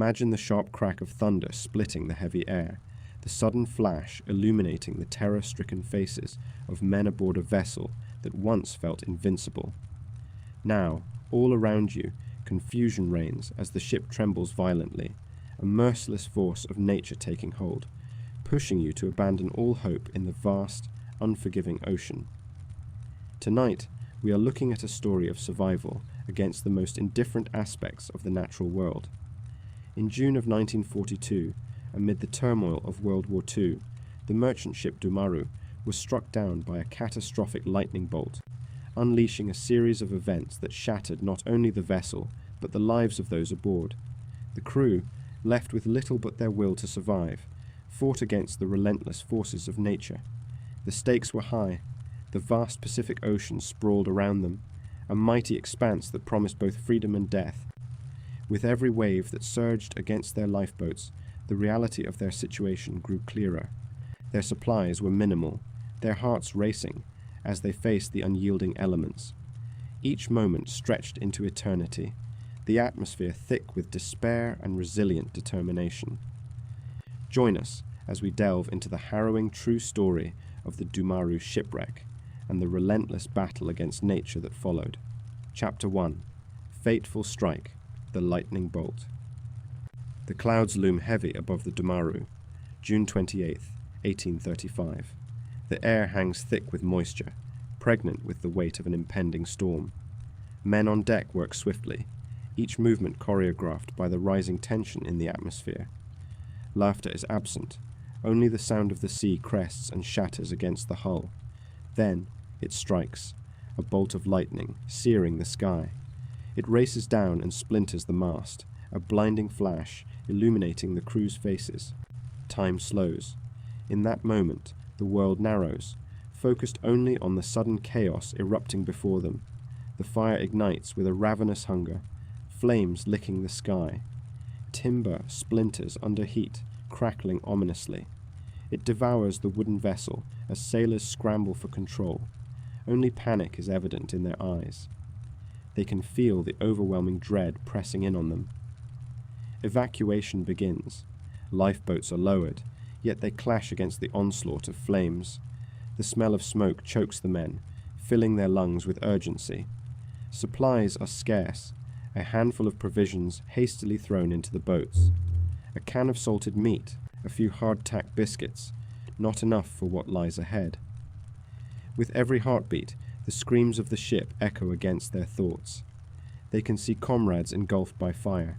Imagine the sharp crack of thunder splitting the heavy air, the sudden flash illuminating the terror-stricken faces of men aboard a vessel that once felt invincible. Now, all around you, confusion reigns as the ship trembles violently, a merciless force of nature taking hold, pushing you to abandon all hope in the vast, unforgiving ocean. Tonight, we are looking at a story of survival against the most indifferent aspects of the natural world. In June of 1942, amid the turmoil of World War II, the merchant ship Dumaru was struck down by a catastrophic lightning bolt, unleashing a series of events that shattered not only the vessel, but the lives of those aboard. The crew, left with little but their will to survive, fought against the relentless forces of nature. The stakes were high. The vast Pacific Ocean sprawled around them, a mighty expanse that promised both freedom and death. With every wave that surged against their lifeboats, the reality of their situation grew clearer. Their supplies were minimal, their hearts racing as they faced the unyielding elements. Each moment stretched into eternity, the atmosphere thick with despair and resilient determination. Join us as we delve into the harrowing true story of the Dumaru shipwreck and the relentless battle against nature that followed. Chapter 1. Fateful Strike, the Lightning Bolt. The clouds loom heavy above the Dumaru, June 28, 1835. The air hangs thick with moisture, pregnant with the weight of an impending storm. Men on deck work swiftly, each movement choreographed by the rising tension in the atmosphere. Laughter is absent, only the sound of the sea crests and shatters against the hull. Then it strikes, a bolt of lightning, searing the sky. It races down and splinters the mast, a blinding flash illuminating the crew's faces. Time slows. In that moment, the world narrows, focused only on the sudden chaos erupting before them. The fire ignites with a ravenous hunger, flames licking the sky. Timber splinters under heat, crackling ominously. It devours the wooden vessel as sailors scramble for control. Only panic is evident in their eyes. They can feel the overwhelming dread pressing in on them. Evacuation begins. Lifeboats are lowered, yet they clash against the onslaught of flames. The smell of smoke chokes the men, filling their lungs with urgency. Supplies are scarce, a handful of provisions hastily thrown into the boats. A can of salted meat, a few hardtack biscuits, not enough for what lies ahead. With every heartbeat, the screams of the ship echo against their thoughts. They can see comrades engulfed by fire,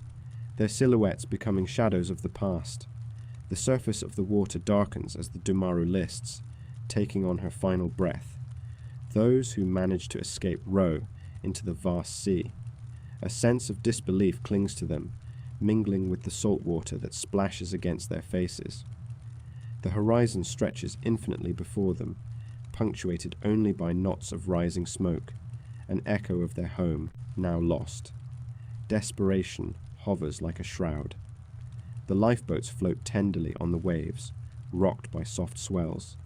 their silhouettes becoming shadows of the past. The surface of the water darkens as the Dumaru lists, taking on her final breath. Those who manage to escape row into the vast sea. A sense of disbelief clings to them, mingling with the salt water that splashes against their faces. The horizon stretches infinitely before them, punctuated only by knots of rising smoke, an echo of their home, now lost. Desperation hovers like a shroud. The lifeboats float tenderly on the waves, rocked by soft swells.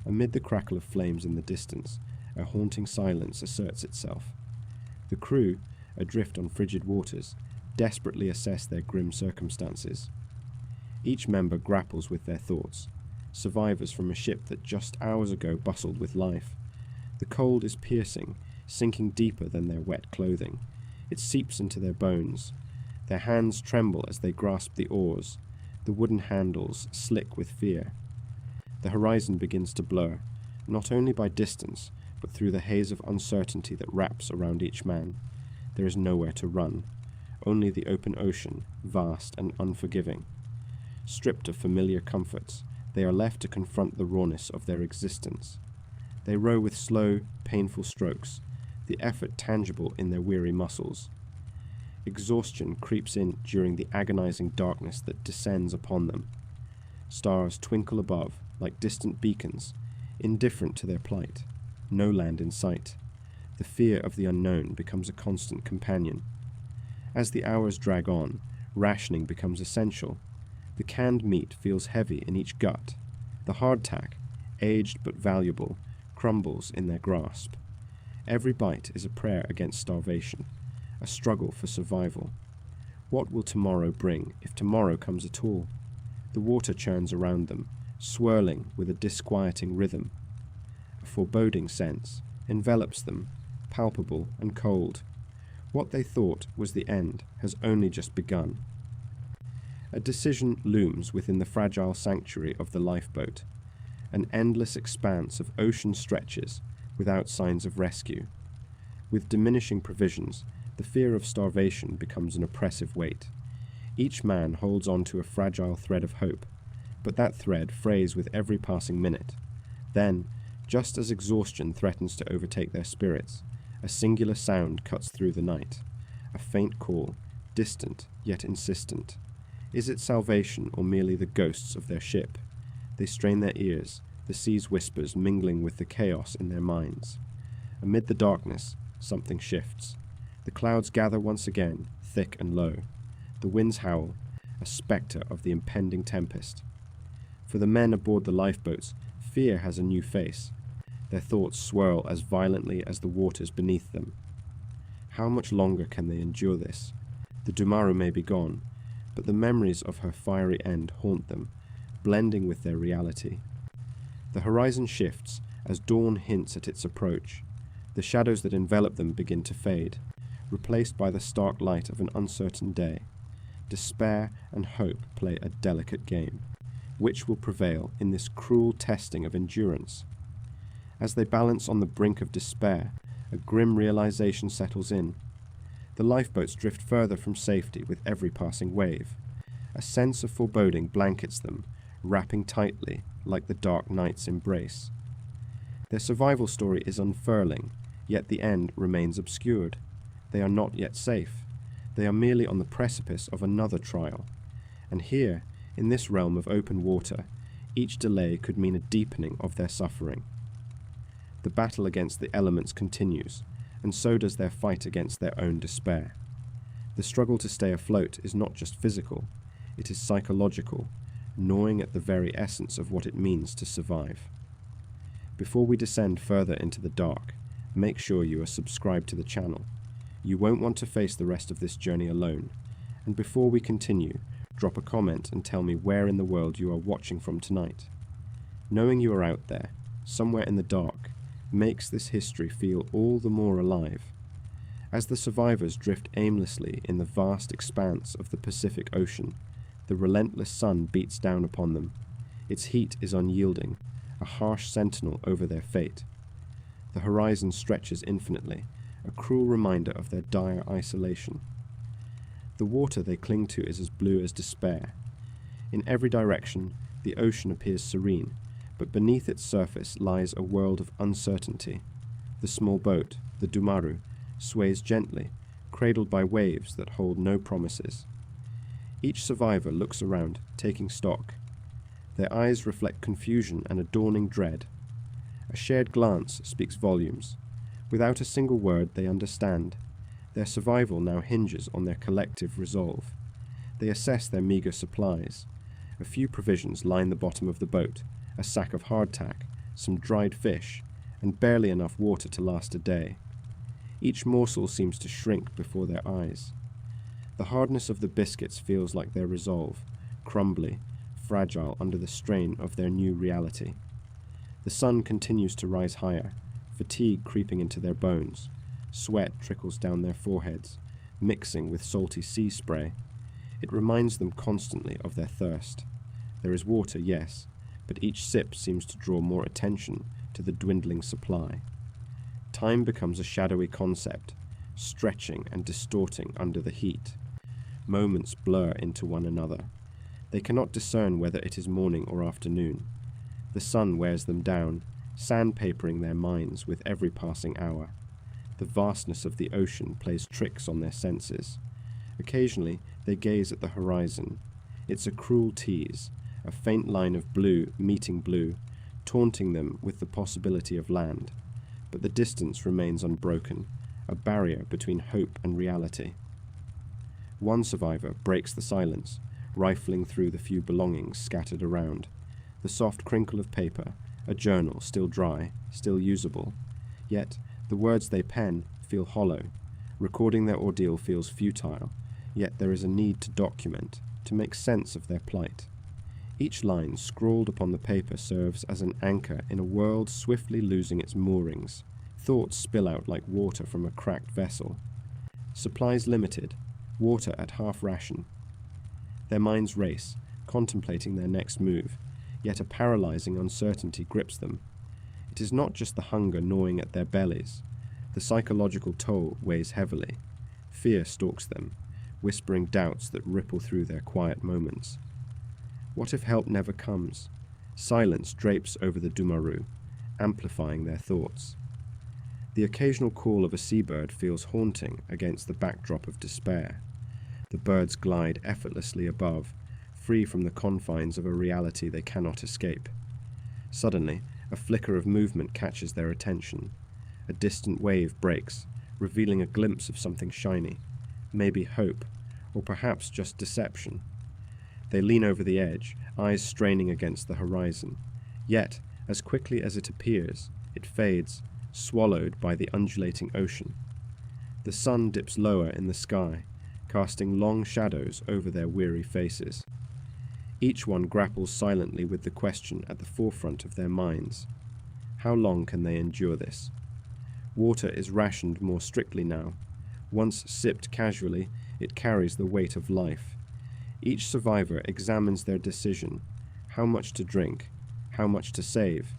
Amid the crackle of flames in the distance, a haunting silence asserts itself. The crew, adrift on frigid waters, desperately assess their grim circumstances. Each member grapples with their thoughts, survivors from a ship that just hours ago bustled with life. The cold is piercing, sinking deeper than their wet clothing. It seeps into their bones. Their hands tremble as they grasp the oars, the wooden handles slick with fear. The horizon begins to blur, not only by distance, but through the haze of uncertainty that wraps around each man. There is nowhere to run, only the open ocean, vast and unforgiving. Stripped of familiar comforts, they are left to confront the rawness of their existence. They row with slow, painful strokes, the effort tangible in their weary muscles. Exhaustion creeps in during the agonizing darkness that descends upon them. Stars twinkle above like distant beacons, indifferent to their plight. No land in sight. The fear of the unknown becomes a constant companion. As the hours drag on, rationing becomes essential. The canned meat feels heavy in each gut. The hardtack, aged but valuable, crumbles in their grasp. Every bite is a prayer against starvation, a struggle for survival. What will tomorrow bring, if tomorrow comes at all? The water churns around them, swirling with a disquieting rhythm. A foreboding sense envelops them, palpable and cold. What they thought was the end has only just begun. A decision looms within the fragile sanctuary of the lifeboat. An endless expanse of ocean stretches without signs of rescue. With diminishing provisions, the fear of starvation becomes an oppressive weight. Each man holds on to a fragile thread of hope, but that thread frays with every passing minute. Then, just as exhaustion threatens to overtake their spirits, a singular sound cuts through the night. A faint call, distant yet insistent. Is it salvation or merely the ghosts of their ship? They strain their ears, the sea's whispers mingling with the chaos in their minds. Amid the darkness, something shifts. The clouds gather once again, thick and low. The winds howl, a spectre of the impending tempest. For the men aboard the lifeboats, fear has a new face. Their thoughts swirl as violently as the waters beneath them. How much longer can they endure this? The Dumaru may be gone, but the memories of her fiery end haunt them, blending with their reality. The horizon shifts as dawn hints at its approach. The shadows that envelop them begin to fade, replaced by the stark light of an uncertain day. Despair and hope play a delicate game. Which will prevail in this cruel testing of endurance? As they balance on the brink of despair, a grim realization settles in. The lifeboats drift further from safety with every passing wave. A sense of foreboding blankets them, wrapping tightly like the dark night's embrace. Their survival story is unfurling, yet the end remains obscured. They are not yet safe. They are merely on the precipice of another trial. And here, in this realm of open water, each delay could mean a deepening of their suffering. The battle against the elements continues, and so does their fight against their own despair. The struggle to stay afloat is not just physical, it is psychological, gnawing at the very essence of what it means to survive. Before we descend further into the dark, make sure you are subscribed to the channel. You won't want to face the rest of this journey alone. And before we continue, drop a comment and tell me where in the world you are watching from tonight. Knowing you are out there, somewhere in the dark, makes this history feel all the more alive. As the survivors drift aimlessly in the vast expanse of the Pacific Ocean, the relentless sun beats down upon them. Its heat is unyielding, a harsh sentinel over their fate. The horizon stretches infinitely, a cruel reminder of their dire isolation. The water they cling to is as blue as despair. In every direction, the ocean appears serene, but beneath its surface lies a world of uncertainty. The small boat, the Dumaru, sways gently, cradled by waves that hold no promises. Each survivor looks around, taking stock. Their eyes reflect confusion and a dawning dread. A shared glance speaks volumes. Without a single word, they understand. Their survival now hinges on their collective resolve. They assess their meager supplies. A few provisions line the bottom of the boat, a sack of hardtack, some dried fish, and barely enough water to last a day. Each morsel seems to shrink before their eyes. The hardness of the biscuits feels like their resolve, crumbly, fragile under the strain of their new reality. The sun continues to rise higher, fatigue creeping into their bones. Sweat trickles down their foreheads, mixing with salty sea spray. It reminds them constantly of their thirst. There is water, yes, but each sip seems to draw more attention to the dwindling supply. Time becomes a shadowy concept, stretching and distorting under the heat. Moments blur into one another. They cannot discern whether it is morning or afternoon. The sun wears them down, sandpapering their minds with every passing hour. The vastness of the ocean plays tricks on their senses. Occasionally, they gaze at the horizon. It's a cruel tease, a faint line of blue meeting blue, taunting them with the possibility of land. But the distance remains unbroken, a barrier between hope and reality. One survivor breaks the silence, rifling through the few belongings scattered around. The soft crinkle of paper, a journal still dry, still usable. Yet, the words they pen feel hollow. Recording their ordeal feels futile. Yet there is a need to document, to make sense of their plight. Each line scrawled upon the paper serves as an anchor in a world swiftly losing its moorings. Thoughts spill out like water from a cracked vessel. Supplies limited, water at half ration. Their minds race, contemplating their next move, yet a paralyzing uncertainty grips them. It is not just the hunger gnawing at their bellies. The psychological toll weighs heavily. Fear stalks them, whispering doubts that ripple through their quiet moments. What if help never comes? Silence drapes over the Dumaru, amplifying their thoughts. The occasional call of a seabird feels haunting against the backdrop of despair. The birds glide effortlessly above, free from the confines of a reality they cannot escape. Suddenly, a flicker of movement catches their attention. A distant wave breaks, revealing a glimpse of something shiny, maybe hope, or perhaps just deception. They lean over the edge, eyes straining against the horizon. Yet, as quickly as it appears, it fades, swallowed by the undulating ocean. The sun dips lower in the sky, casting long shadows over their weary faces. Each one grapples silently with the question at the forefront of their minds. How long can they endure this? Water is rationed more strictly now. Once sipped casually, it carries the weight of life. Each survivor examines their decision, how much to drink, how much to save.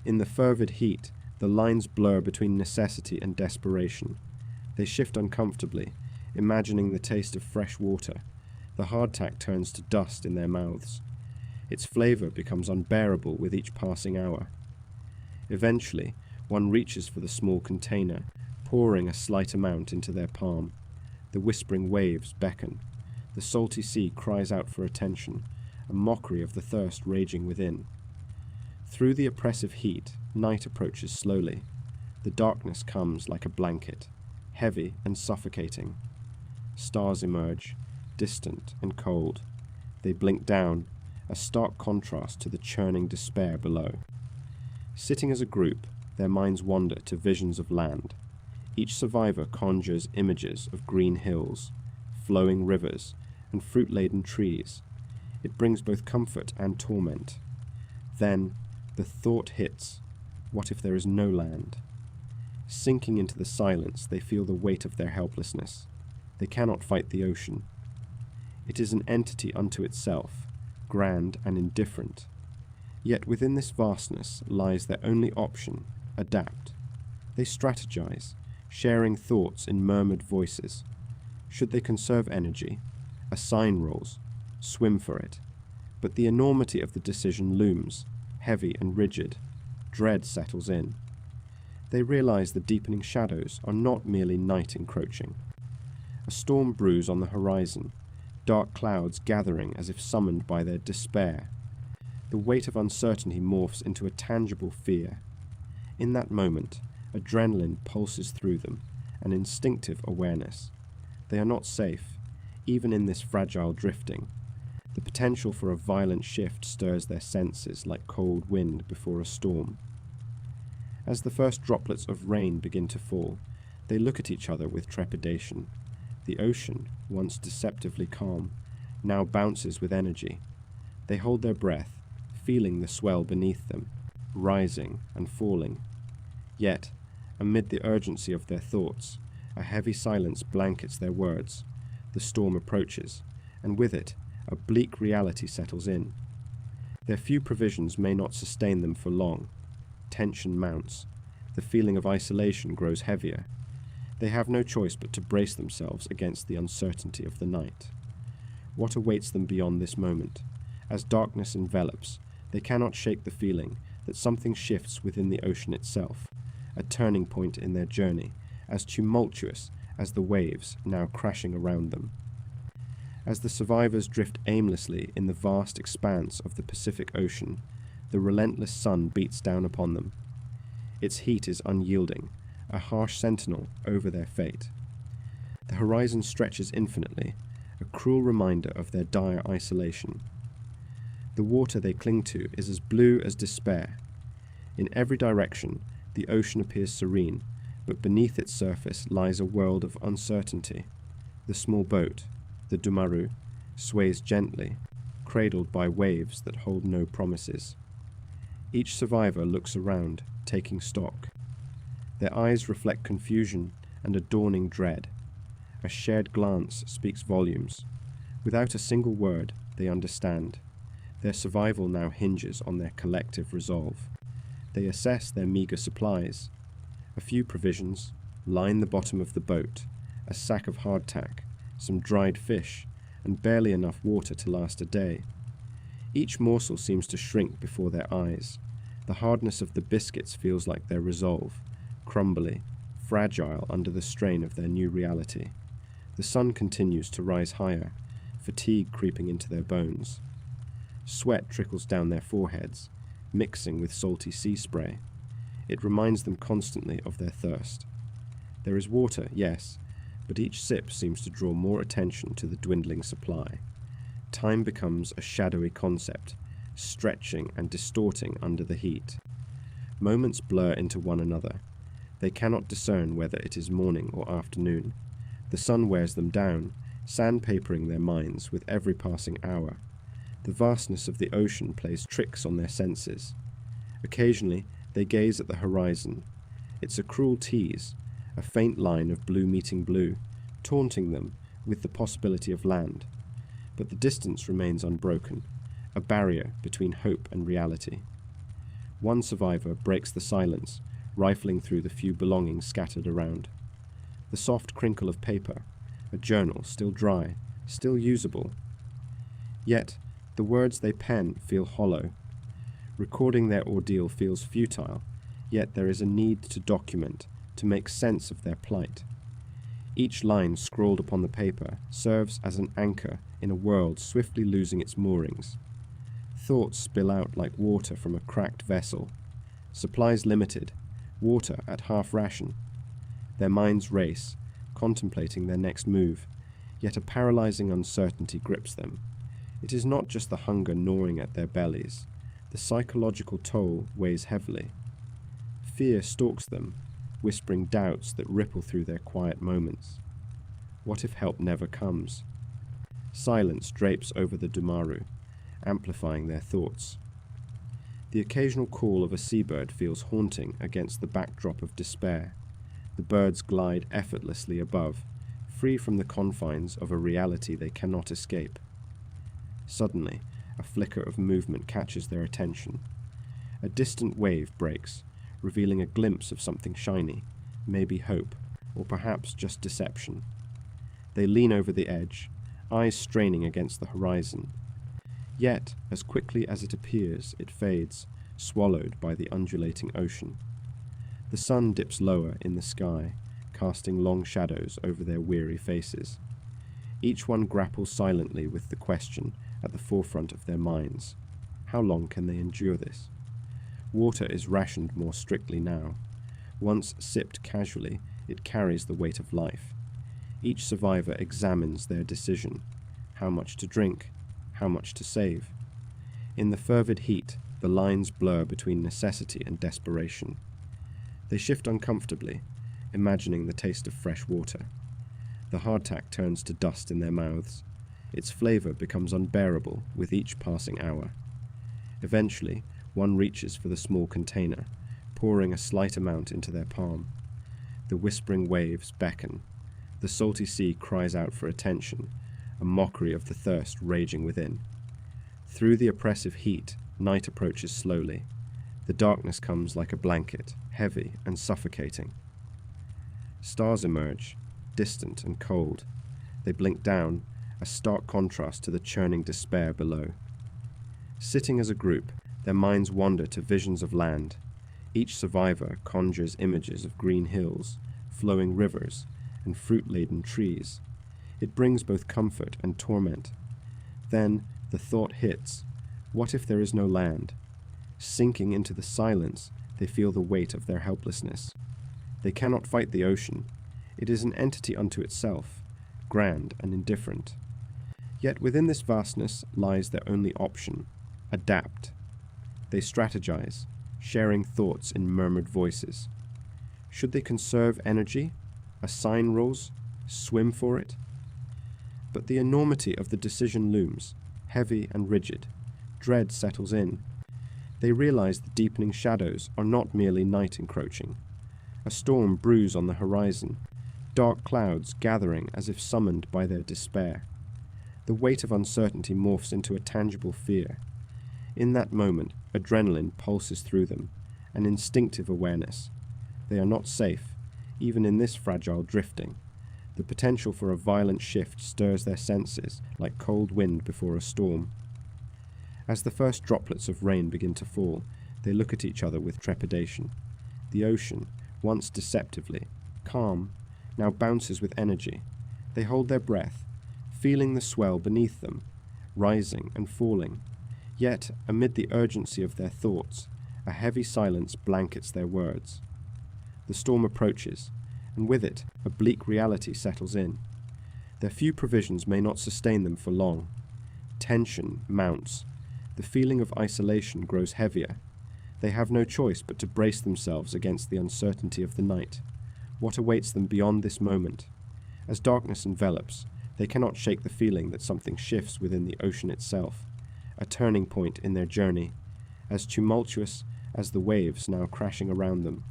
In the fervid heat, the lines blur between necessity and desperation. They shift uncomfortably, imagining the taste of fresh water. The hardtack turns to dust in their mouths. Its flavor becomes unbearable with each passing hour. Eventually, one reaches for the small container, pouring a slight amount into their palm. The whispering waves beckon. The salty sea cries out for attention, a mockery of the thirst raging within. Through the oppressive heat, night approaches slowly. The darkness comes like a blanket, heavy and suffocating. Stars emerge, distant and cold. They blink down, a stark contrast to the churning despair below. Sitting as a group, their minds wander to visions of land. Each survivor conjures images of green hills, flowing rivers, and fruit-laden trees. It brings both comfort and torment. Then, the thought hits, what if there is no land? Sinking into the silence, they feel the weight of their helplessness. They cannot fight the ocean. It is an entity unto itself, grand and indifferent. Yet within this vastness lies their only option, adapt. They strategize, sharing thoughts in murmured voices. Should they conserve energy? A sign rolls, swim for it. But the enormity of the decision looms, heavy and rigid. Dread settles in. They realize the deepening shadows are not merely night encroaching. A storm brews on the horizon, dark clouds gathering as if summoned by their despair. The weight of uncertainty morphs into a tangible fear. In that moment, adrenaline pulses through them, an instinctive awareness. They are not safe, even in this fragile drifting. The potential for a violent shift stirs their senses like cold wind before a storm. As the first droplets of rain begin to fall, they look at each other with trepidation. The ocean, once deceptively calm, now bounces with energy. They hold their breath, feeling the swell beneath them, rising and falling. Yet, amid the urgency of their thoughts, a heavy silence blankets their words. The storm approaches, and with it, a bleak reality settles in. Their few provisions may not sustain them for long. Tension mounts. The feeling of isolation grows heavier. They have no choice but to brace themselves against the uncertainty of the night. What awaits them beyond this moment? As darkness envelops, they cannot shake the feeling that something shifts within the ocean itself, a turning point in their journey, as tumultuous as the waves now crashing around them. As the survivors drift aimlessly in the vast expanse of the Pacific Ocean, the relentless sun beats down upon them. Its heat is unyielding, a harsh sentinel over their fate. The horizon stretches infinitely, a cruel reminder of their dire isolation. The water they cling to is as blue as despair. In every direction, the ocean appears serene, but beneath its surface lies a world of uncertainty. The small boat, the Dumaru, sways gently, cradled by waves that hold no promises. Each survivor looks around, taking stock. Their eyes reflect confusion and a dawning dread. A shared glance speaks volumes. Without a single word, they understand. Their survival now hinges on their collective resolve. They assess their meager supplies. A few provisions line the bottom of the boat, a sack of hardtack, some dried fish, and barely enough water to last a day. Each morsel seems to shrink before their eyes. The hardness of the biscuits feels like their resolve, crumbly, fragile under the strain of their new reality. The sun continues to rise higher, fatigue creeping into their bones. Sweat trickles down their foreheads, mixing with salty sea spray. It reminds them constantly of their thirst. There is water, yes, but each sip seems to draw more attention to the dwindling supply. Time becomes a shadowy concept, stretching and distorting under the heat. Moments blur into one another. They cannot discern whether it is morning or afternoon. The sun wears them down, sandpapering their minds with every passing hour. The vastness of the ocean plays tricks on their senses. Occasionally, they gaze at the horizon. It's a cruel tease, a faint line of blue meeting blue, taunting them with the possibility of land. But the distance remains unbroken, a barrier between hope and reality. One survivor breaks the silence, rifling through the few belongings scattered around. The soft crinkle of paper, a journal still dry, still usable. Yet, the words they pen feel hollow. Recording their ordeal feels futile, yet there is a need to document, to make sense of their plight. Each line scrawled upon the paper serves as an anchor in a world swiftly losing its moorings. Thoughts spill out like water from a cracked vessel. Supplies limited, water at half ration. Their minds race, contemplating their next move, yet a paralyzing uncertainty grips them. It is not just the hunger gnawing at their bellies. The psychological toll weighs heavily. Fear stalks them, whispering doubts that ripple through their quiet moments. What if help never comes? Silence drapes over the Dumaru, amplifying their thoughts. The occasional call of a seabird feels haunting against the backdrop of despair. The birds glide effortlessly above, free from the confines of a reality they cannot escape. Suddenly, a flicker of movement catches their attention. A distant wave breaks, revealing a glimpse of something shiny, maybe hope, or perhaps just deception. They lean over the edge, eyes straining against the horizon. Yet, as quickly as it appears, it fades, swallowed by the undulating ocean. The sun dips lower in the sky, casting long shadows over their weary faces. Each one grapples silently with the question at the forefront of their minds. How long can they endure this? Water is rationed more strictly now. Once sipped casually, it carries the weight of life. Each survivor examines their decision. How much to drink? How much to save? In the fervid heat, the lines blur between necessity and desperation. They shift uncomfortably, imagining the taste of fresh water. The hardtack turns to dust in their mouths. Its flavor becomes unbearable with each passing hour. Eventually, one reaches for the small container, pouring a slight amount into their palm. The whispering waves beckon. The salty sea cries out for attention, a mockery of the thirst raging within. Through the oppressive heat, night approaches slowly. The darkness comes like a blanket, heavy and suffocating. Stars emerge, distant and cold. They blink down, a stark contrast to the churning despair below. Sitting as a group, their minds wander to visions of land. Each survivor conjures images of green hills, flowing rivers, and fruit-laden trees. It brings both comfort and torment. Then the thought hits, what if there is no land? Sinking into the silence, they feel the weight of their helplessness. They cannot fight the ocean. It is an entity unto itself, grand and indifferent. Yet within this vastness lies their only option: adapt. They strategize, sharing thoughts in murmured voices. Should they conserve energy? Assign roles? Swim for it? But the enormity of the decision looms, heavy and rigid. Dread settles in. They realize the deepening shadows are not merely night encroaching. A storm brews on the horizon, dark clouds gathering as if summoned by their despair. The weight of uncertainty morphs into a tangible fear. In that moment, adrenaline pulses through them, an instinctive awareness. They are not safe, even in this fragile drifting. The potential for a violent shift stirs their senses like cold wind before a storm. As the first droplets of rain begin to fall, they look at each other with trepidation. The ocean, once deceptively calm, now bounces with energy. They hold their breath, feeling the swell beneath them, rising and falling. Yet, amid the urgency of their thoughts, a heavy silence blankets their words. The storm approaches, and with it, a bleak reality settles in. Their few provisions may not sustain them for long. Tension mounts. The feeling of isolation grows heavier. They have no choice but to brace themselves against the uncertainty of the night. What awaits them beyond this moment? As darkness envelops, they cannot shake the feeling that something shifts within the ocean itself, a turning point in their journey, as tumultuous as the waves now crashing around them.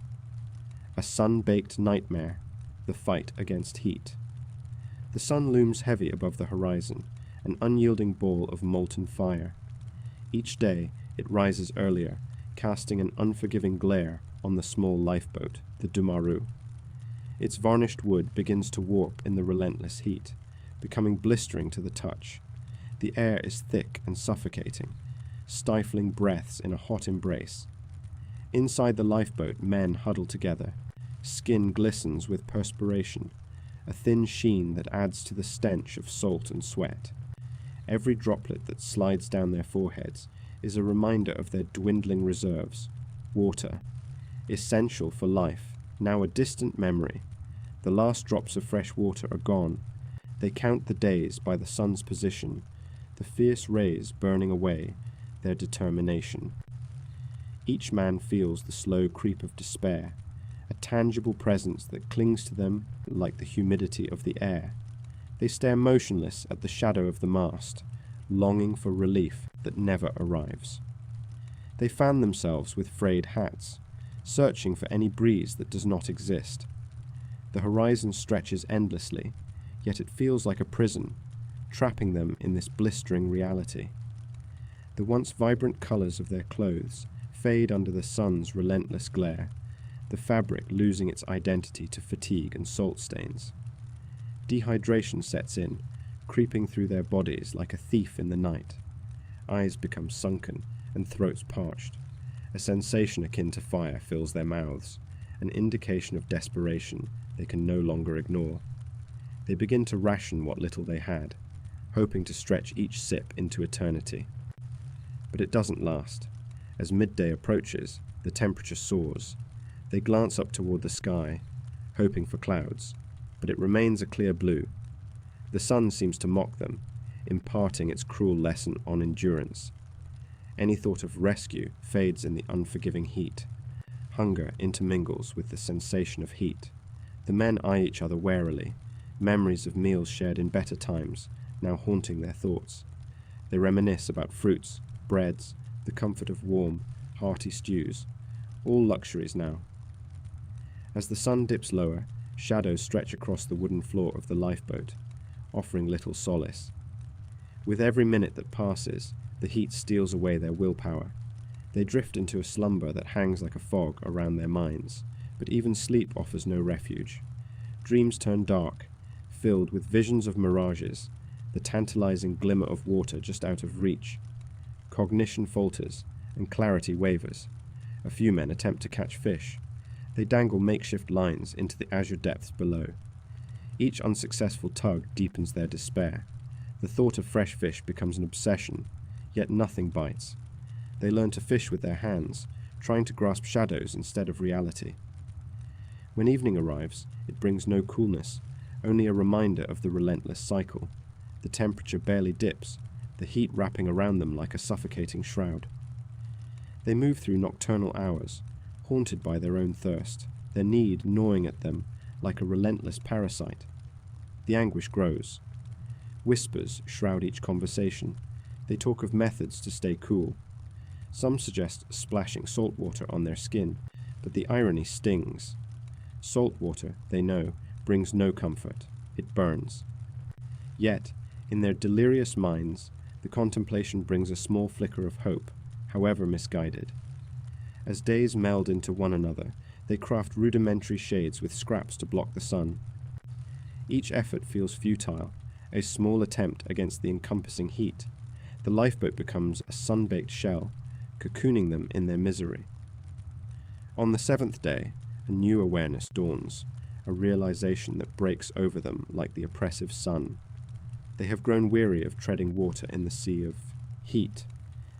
A sun-baked nightmare, the fight against heat. The sun looms heavy above the horizon, an unyielding ball of molten fire. Each day it rises earlier, casting an unforgiving glare on the small lifeboat, the Dumaru. Its varnished wood begins to warp in the relentless heat, becoming blistering to the touch. The air is thick and suffocating, stifling breaths in a hot embrace. Inside the lifeboat, men huddle together. Skin glistens with perspiration, a thin sheen that adds to the stench of salt and sweat. Every droplet that slides down their foreheads is a reminder of their dwindling reserves. Water, essential for life, now a distant memory. The last drops of fresh water are gone. They count the days by the sun's position, the fierce rays burning away their determination. Each man feels the slow creep of despair, a tangible presence that clings to them like the humidity of the air. They stare motionless at the shadow of the mast, longing for relief that never arrives. They fan themselves with frayed hats, searching for any breeze that does not exist. The horizon stretches endlessly, yet it feels like a prison, trapping them in this blistering reality. The once vibrant colors of their clothes fade under the sun's relentless glare, the fabric losing its identity to fatigue and salt stains. Dehydration sets in, creeping through their bodies like a thief in the night. Eyes become sunken and throats parched. A sensation akin to fire fills their mouths, an indication of desperation they can no longer ignore. They begin to ration what little they had, hoping to stretch each sip into eternity. But it doesn't last. As midday approaches, the temperature soars. They glance up toward the sky, hoping for clouds, but it remains a clear blue. The sun seems to mock them, imparting its cruel lesson on endurance. Any thought of rescue fades in the unforgiving heat. Hunger intermingles with the sensation of heat. The men eye each other warily, memories of meals shared in better times now haunting their thoughts. They reminisce about fruits, breads, the comfort of warm, hearty stews, all luxuries now. As the sun dips lower, shadows stretch across the wooden floor of the lifeboat, offering little solace. With every minute that passes, the heat steals away their willpower. They drift into a slumber that hangs like a fog around their minds, but even sleep offers no refuge. Dreams turn dark, filled with visions of mirages, the tantalizing glimmer of water just out of reach. Cognition falters, and clarity wavers. A few men attempt to catch fish. They dangle makeshift lines into the azure depths below. Each unsuccessful tug deepens their despair. The thought of fresh fish becomes an obsession, yet nothing bites. They learn to fish with their hands, trying to grasp shadows instead of reality. When evening arrives, it brings no coolness, only a reminder of the relentless cycle. The temperature barely dips, the heat wrapping around them like a suffocating shroud. They move through nocturnal hours, haunted by their own thirst, their need gnawing at them like a relentless parasite. The anguish grows. Whispers shroud each conversation. They talk of methods to stay cool. Some suggest splashing salt water on their skin, but the irony stings. Salt water, they know, brings no comfort. It burns. Yet, in their delirious minds, the contemplation brings a small flicker of hope, however misguided. As days meld into one another, they craft rudimentary shades with scraps to block the sun. Each effort feels futile, a small attempt against the encompassing heat. The lifeboat becomes a sun-baked shell, cocooning them in their misery. On the seventh day, a new awareness dawns, a realization that breaks over them like the oppressive sun. They have grown weary of treading water in the sea of heat.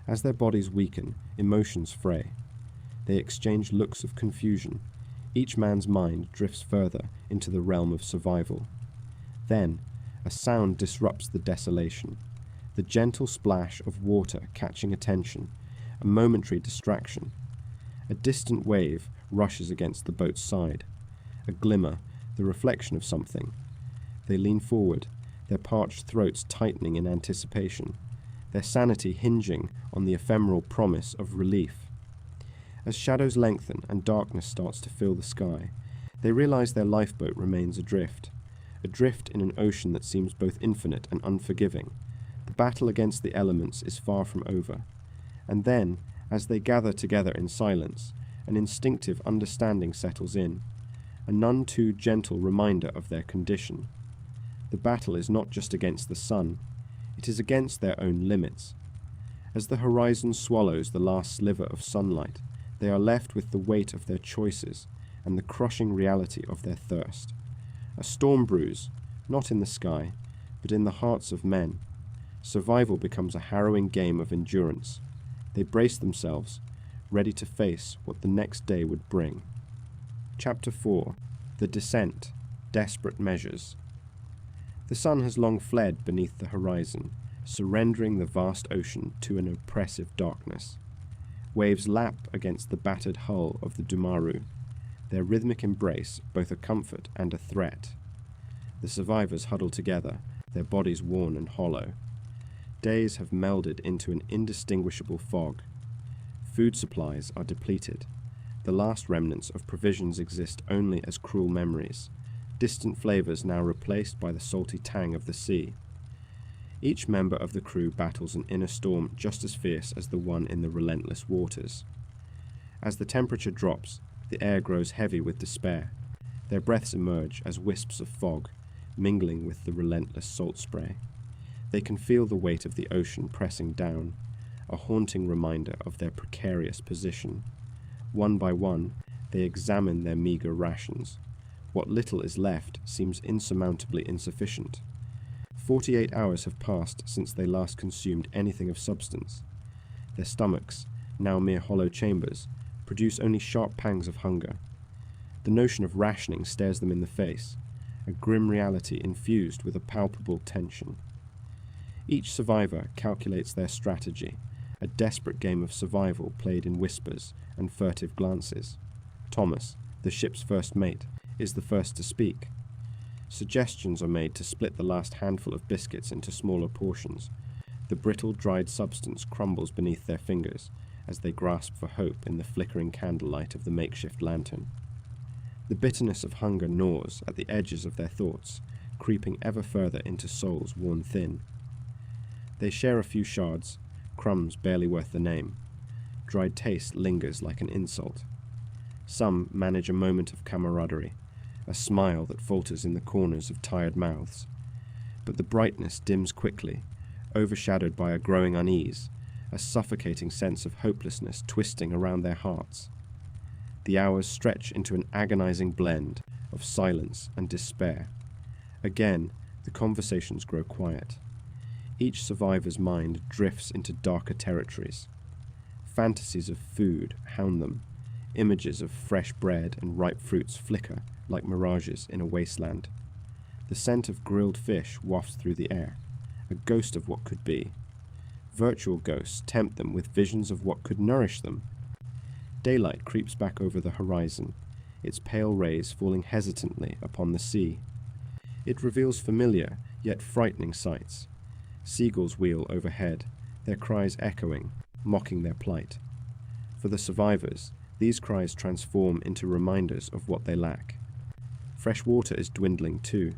As their bodies weaken, emotions fray. They exchange looks of confusion. Each man's mind drifts further into the realm of survival. Then, a sound disrupts the desolation. The gentle splash of water catching attention, a momentary distraction. A distant wave rushes against the boat's side. A glimmer, the reflection of something. They lean forward, their parched throats tightening in anticipation, their sanity hinging on the ephemeral promise of relief. As shadows lengthen and darkness starts to fill the sky, they realize their lifeboat remains adrift in an ocean that seems both infinite and unforgiving. The battle against the elements is far from over. And then, as they gather together in silence, an instinctive understanding settles in, a none too gentle reminder of their condition. The battle is not just against the sun, it is against their own limits. As the horizon swallows the last sliver of sunlight, they are left with the weight of their choices and the crushing reality of their thirst. A storm brews, not in the sky, but in the hearts of men. Survival becomes a harrowing game of endurance. They brace themselves, ready to face what the next day would bring. Chapter 4. The Descent. Desperate Measures. The sun has long fled beneath the horizon, surrendering the vast ocean to an oppressive darkness. Waves lap against the battered hull of the Dumaru, their rhythmic embrace both a comfort and a threat. The survivors huddle together, their bodies worn and hollow. Days have melded into an indistinguishable fog. Food supplies are depleted. The last remnants of provisions exist only as cruel memories, distant flavors now replaced by the salty tang of the sea. Each member of the crew battles an inner storm just as fierce as the one in the relentless waters. As the temperature drops, the air grows heavy with despair. Their breaths emerge as wisps of fog, mingling with the relentless salt spray. They can feel the weight of the ocean pressing down, a haunting reminder of their precarious position. One by one, they examine their meager rations. What little is left seems insurmountably insufficient. 48 hours have passed since they last consumed anything of substance. Their stomachs, now mere hollow chambers, produce only sharp pangs of hunger. The notion of rationing stares them in the face, a grim reality infused with a palpable tension. Each survivor calculates their strategy, a desperate game of survival played in whispers and furtive glances. Thomas, the ship's first mate, is the first to speak. Suggestions are made to split the last handful of biscuits into smaller portions. The brittle, dried substance crumbles beneath their fingers as they grasp for hope in the flickering candlelight of the makeshift lantern. The bitterness of hunger gnaws at the edges of their thoughts, creeping ever further into souls worn thin. They share a few shards, crumbs barely worth the name. Dried taste lingers like an insult. Some manage a moment of camaraderie, a smile that falters in the corners of tired mouths. But the brightness dims quickly, overshadowed by a growing unease, a suffocating sense of hopelessness twisting around their hearts. The hours stretch into an agonizing blend of silence and despair. Again, the conversations grow quiet. Each survivor's mind drifts into darker territories. Fantasies of food hound them. Images of fresh bread and ripe fruits flicker like mirages in a wasteland. The scent of grilled fish wafts through the air, a ghost of what could be. Virtual ghosts tempt them with visions of what could nourish them. Daylight creeps back over the horizon, its pale rays falling hesitantly upon the sea. It reveals familiar, yet frightening sights. Seagulls wheel overhead, their cries echoing, mocking their plight. For the survivors, these cries transform into reminders of what they lack. Fresh water is dwindling too.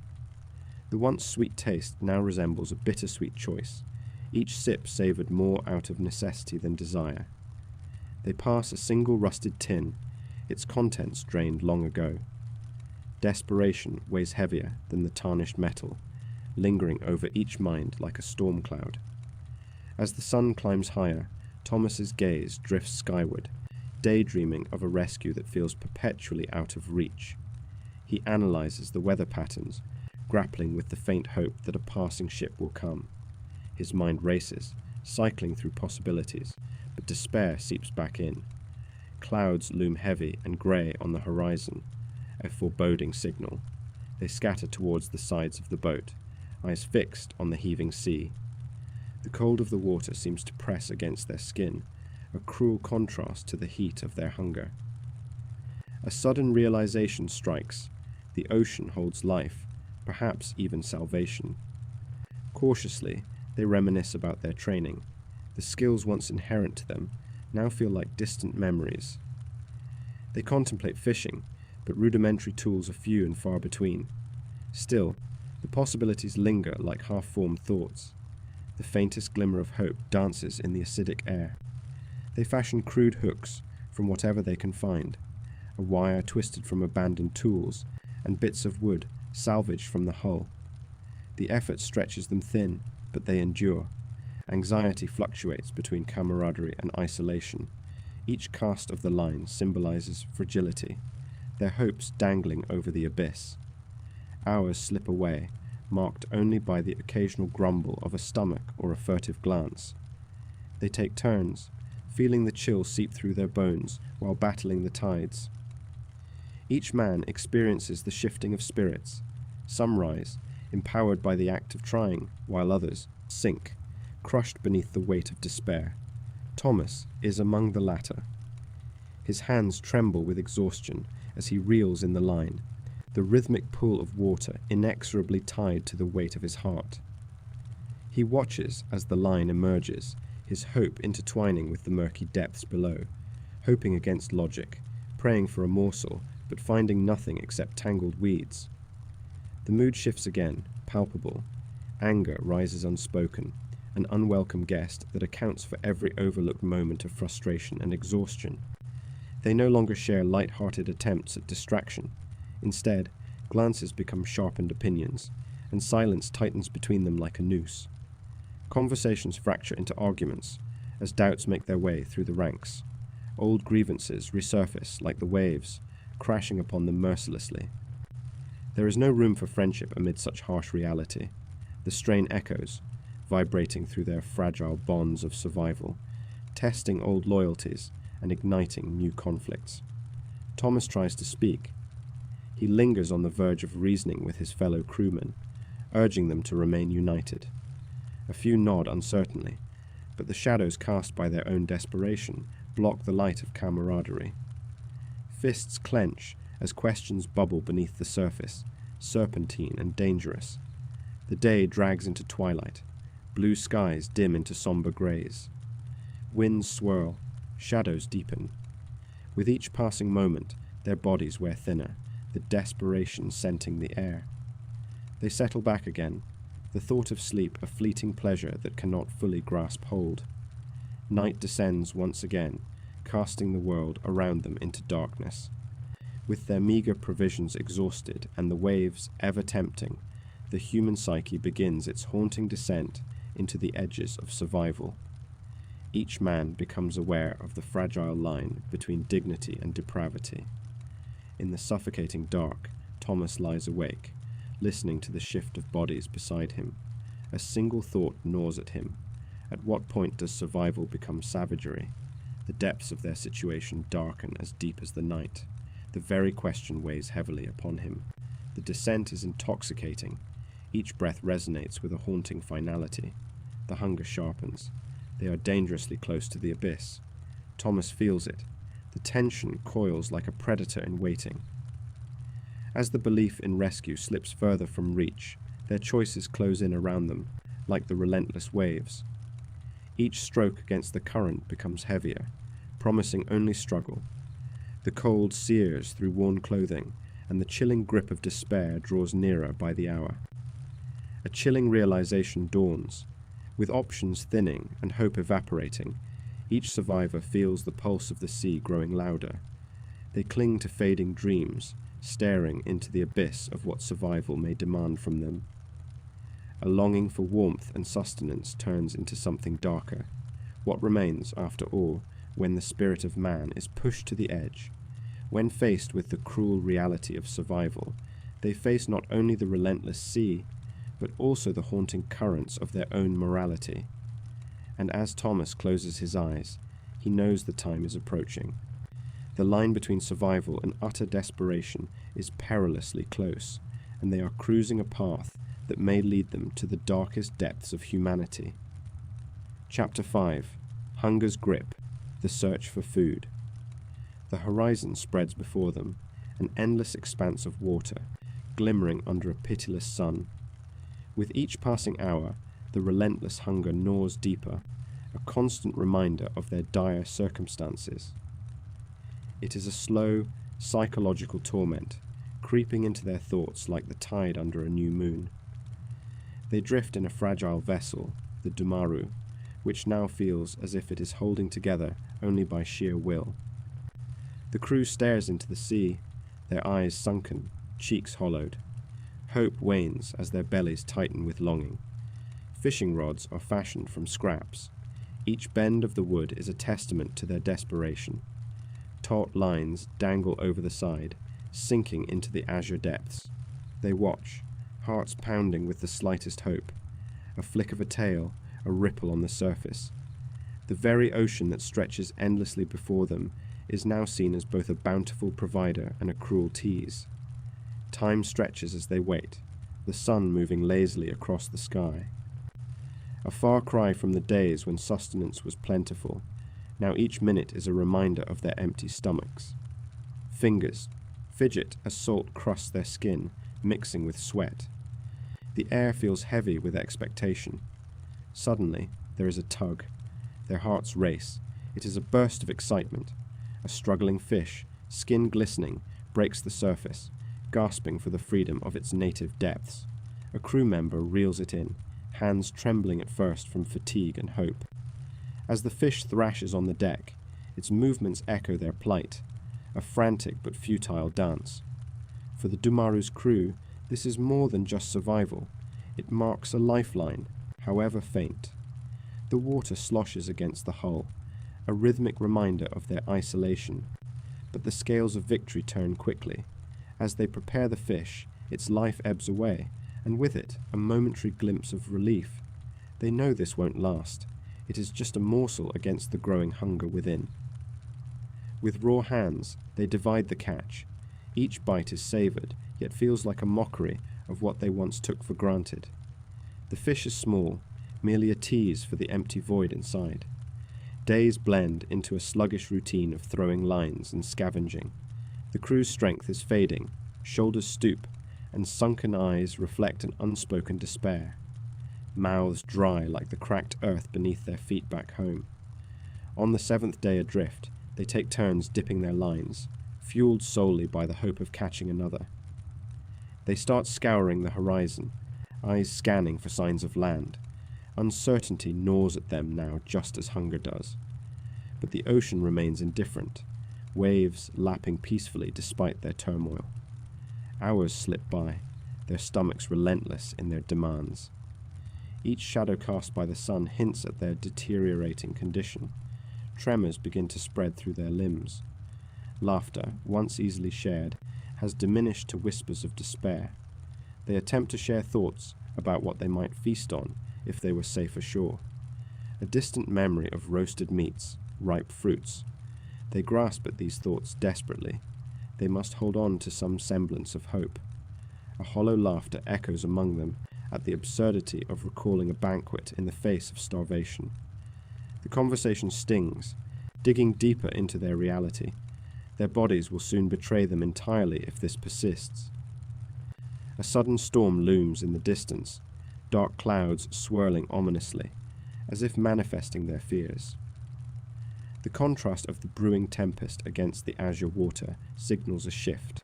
The once sweet taste now resembles a bittersweet choice, each sip savoured more out of necessity than desire. They pass a single rusted tin, its contents drained long ago. Desperation weighs heavier than the tarnished metal, lingering over each mind like a storm cloud. As the sun climbs higher, Thomas's gaze drifts skyward, daydreaming of a rescue that feels perpetually out of reach. He analyzes the weather patterns, grappling with the faint hope that a passing ship will come. His mind races, cycling through possibilities, but despair seeps back in. Clouds loom heavy and grey on the horizon, a foreboding signal. They scatter towards the sides of the boat, eyes fixed on the heaving sea. The cold of the water seems to press against their skin, a cruel contrast to the heat of their hunger. A sudden realization strikes. The ocean holds life, perhaps even salvation. Cautiously, they reminisce about their training. The skills once inherent to them now feel like distant memories. They contemplate fishing, but rudimentary tools are few and far between. Still, the possibilities linger like half-formed thoughts. The faintest glimmer of hope dances in the acidic air. They fashion crude hooks from whatever they can find, a wire twisted from abandoned tools, and bits of wood salvaged from the hull. The effort stretches them thin, but they endure. Anxiety fluctuates between camaraderie and isolation. Each cast of the line symbolizes fragility, their hopes dangling over the abyss. Hours slip away, marked only by the occasional grumble of a stomach or a furtive glance. They take turns, feeling the chill seep through their bones while battling the tides. Each man experiences the shifting of spirits. Some rise, empowered by the act of trying, while others sink, crushed beneath the weight of despair. Thomas is among the latter. His hands tremble with exhaustion as he reels in the line, the rhythmic pull of water inexorably tied to the weight of his heart. He watches as the line emerges, his hope intertwining with the murky depths below, hoping against logic, praying for a morsel, but finding nothing except tangled weeds. The mood shifts again, palpable. Anger rises unspoken, an unwelcome guest that accounts for every overlooked moment of frustration and exhaustion. They no longer share light-hearted attempts at distraction. Instead, glances become sharpened opinions, and silence tightens between them like a noose. Conversations fracture into arguments, as doubts make their way through the ranks. Old grievances resurface like the waves, crashing upon them mercilessly. There is no room for friendship amid such harsh reality. The strain echoes, vibrating through their fragile bonds of survival, testing old loyalties and igniting new conflicts. Thomas tries to speak. He lingers on the verge of reasoning with his fellow crewmen, urging them to remain united. A few nod uncertainly, but the shadows cast by their own desperation block the light of camaraderie. Fists clench as questions bubble beneath the surface, serpentine and dangerous. The day drags into twilight. Blue skies dim into somber greys. Winds swirl, shadows deepen. With each passing moment, their bodies wear thinner, the desperation scenting the air. They settle back again, the thought of sleep a fleeting pleasure that cannot fully grasp hold. Night descends once again, casting the world around them into darkness. With their meagre provisions exhausted and the waves ever tempting, the human psyche begins its haunting descent into the edges of survival. Each man becomes aware of the fragile line between dignity and depravity. In the suffocating dark, Thomas lies awake, listening to the shift of bodies beside him. A single thought gnaws at him. At what point does survival become savagery? The depths of their situation darken as deep as the night. The very question weighs heavily upon him. The descent is intoxicating. Each breath resonates with a haunting finality. The hunger sharpens. They are dangerously close to the abyss. Thomas feels it. The tension coils like a predator in waiting. As the belief in rescue slips further from reach, Their choices close in around them, like the relentless waves. Each stroke against the current becomes heavier, promising only struggle. The cold sears through worn clothing, and the chilling grip of despair draws nearer by the hour. A chilling realization dawns. With options thinning and hope evaporating, each survivor feels the pulse of the sea growing louder. They cling to fading dreams, staring into the abyss of what survival may demand from them. A longing for warmth and sustenance turns into something darker. What remains, after all, when the spirit of man is pushed to the edge? When faced with the cruel reality of survival, they face not only the relentless sea, but also the haunting currents of their own morality. And as Thomas closes his eyes, he knows the time is approaching. The line between survival and utter desperation is perilously close, and they are cruising a path that may lead them to the darkest depths of humanity. Chapter 5. Hunger's Grip, the Search for Food. The horizon spreads before them, an endless expanse of water, glimmering under a pitiless sun. With each passing hour, the relentless hunger gnaws deeper, a constant reminder of their dire circumstances. It is a slow, psychological torment, creeping into their thoughts like the tide under a new moon. They drift in a fragile vessel, the Dumaru, which now feels as if it is holding together only by sheer will. The crew stares into the sea, their eyes sunken, cheeks hollowed. Hope wanes as their bellies tighten with longing. Fishing rods are fashioned from scraps. Each bend of the wood is a testament to their desperation. Taut lines dangle over the side, sinking into the azure depths. They watch, hearts pounding with the slightest hope. A flick of a tail, a ripple on the surface. The very ocean that stretches endlessly before them is now seen as both a bountiful provider and a cruel tease. Time stretches as they wait, the sun moving lazily across the sky. A far cry from the days when sustenance was plentiful, now each minute is a reminder of their empty stomachs. Fingers fidget as salt crusts their skin, mixing with sweat. The air feels heavy with expectation. Suddenly, there is a tug. Their hearts race. It is a burst of excitement. A struggling fish, skin glistening, breaks the surface, gasping for the freedom of its native depths. A crew member reels it in, hands trembling at first from fatigue and hope. As the fish thrashes on the deck, its movements echo their plight, a frantic but futile dance. For the Dumaru's crew, this is more than just survival. It marks a lifeline, however faint. The water sloshes against the hull, a rhythmic reminder of their isolation. But the scales of victory turn quickly. As they prepare the fish, its life ebbs away, and with it, a momentary glimpse of relief. They know this won't last. It is just a morsel against the growing hunger within. With raw hands, they divide the catch. Each bite is savoured, yet feels like a mockery of what they once took for granted. The fish is small, merely a tease for the empty void inside. Days blend into a sluggish routine of throwing lines and scavenging. The crew's strength is fading, shoulders stoop, and sunken eyes reflect an unspoken despair. Mouths dry like the cracked earth beneath their feet back home. On the 7th day adrift, they take turns dipping their lines, fueled solely by the hope of catching another. They start scouring the horizon, eyes scanning for signs of land. Uncertainty gnaws at them now just as hunger does. But the ocean remains indifferent, waves lapping peacefully despite their turmoil. Hours slip by, their stomachs relentless in their demands. Each shadow cast by the sun hints at their deteriorating condition. Tremors begin to spread through their limbs. Laughter, once easily shared, has diminished to whispers of despair. They attempt to share thoughts about what they might feast on if they were safe ashore. A distant memory of roasted meats, ripe fruits. They grasp at these thoughts desperately. They must hold on to some semblance of hope. A hollow laughter echoes among them at the absurdity of recalling a banquet in the face of starvation. The conversation stings, digging deeper into their reality. Their bodies will soon betray them entirely if this persists. A sudden storm looms in the distance, dark clouds swirling ominously, as if manifesting their fears. The contrast of the brewing tempest against the azure water signals a shift.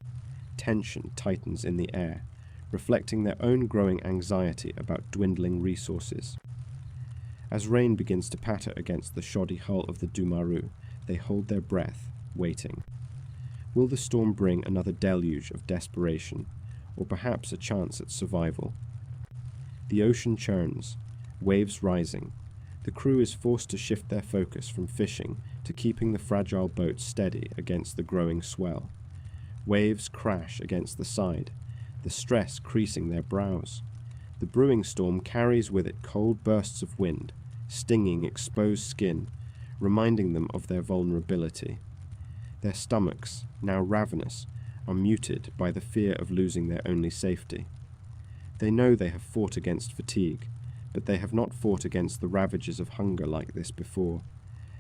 Tension tightens in the air, reflecting their own growing anxiety about dwindling resources. As rain begins to patter against the shoddy hull of the Dumaru, they hold their breath, waiting. Will the storm bring another deluge of desperation, or perhaps a chance at survival? The ocean churns, waves rising. The crew is forced to shift their focus from fishing to keeping the fragile boat steady against the growing swell. Waves crash against the side, the stress creasing their brows. The brewing storm carries with it cold bursts of wind, stinging exposed skin, reminding them of their vulnerability. Their stomachs, now ravenous, are muted by the fear of losing their only safety. They know they have fought against fatigue, but they have not fought against the ravages of hunger like this before.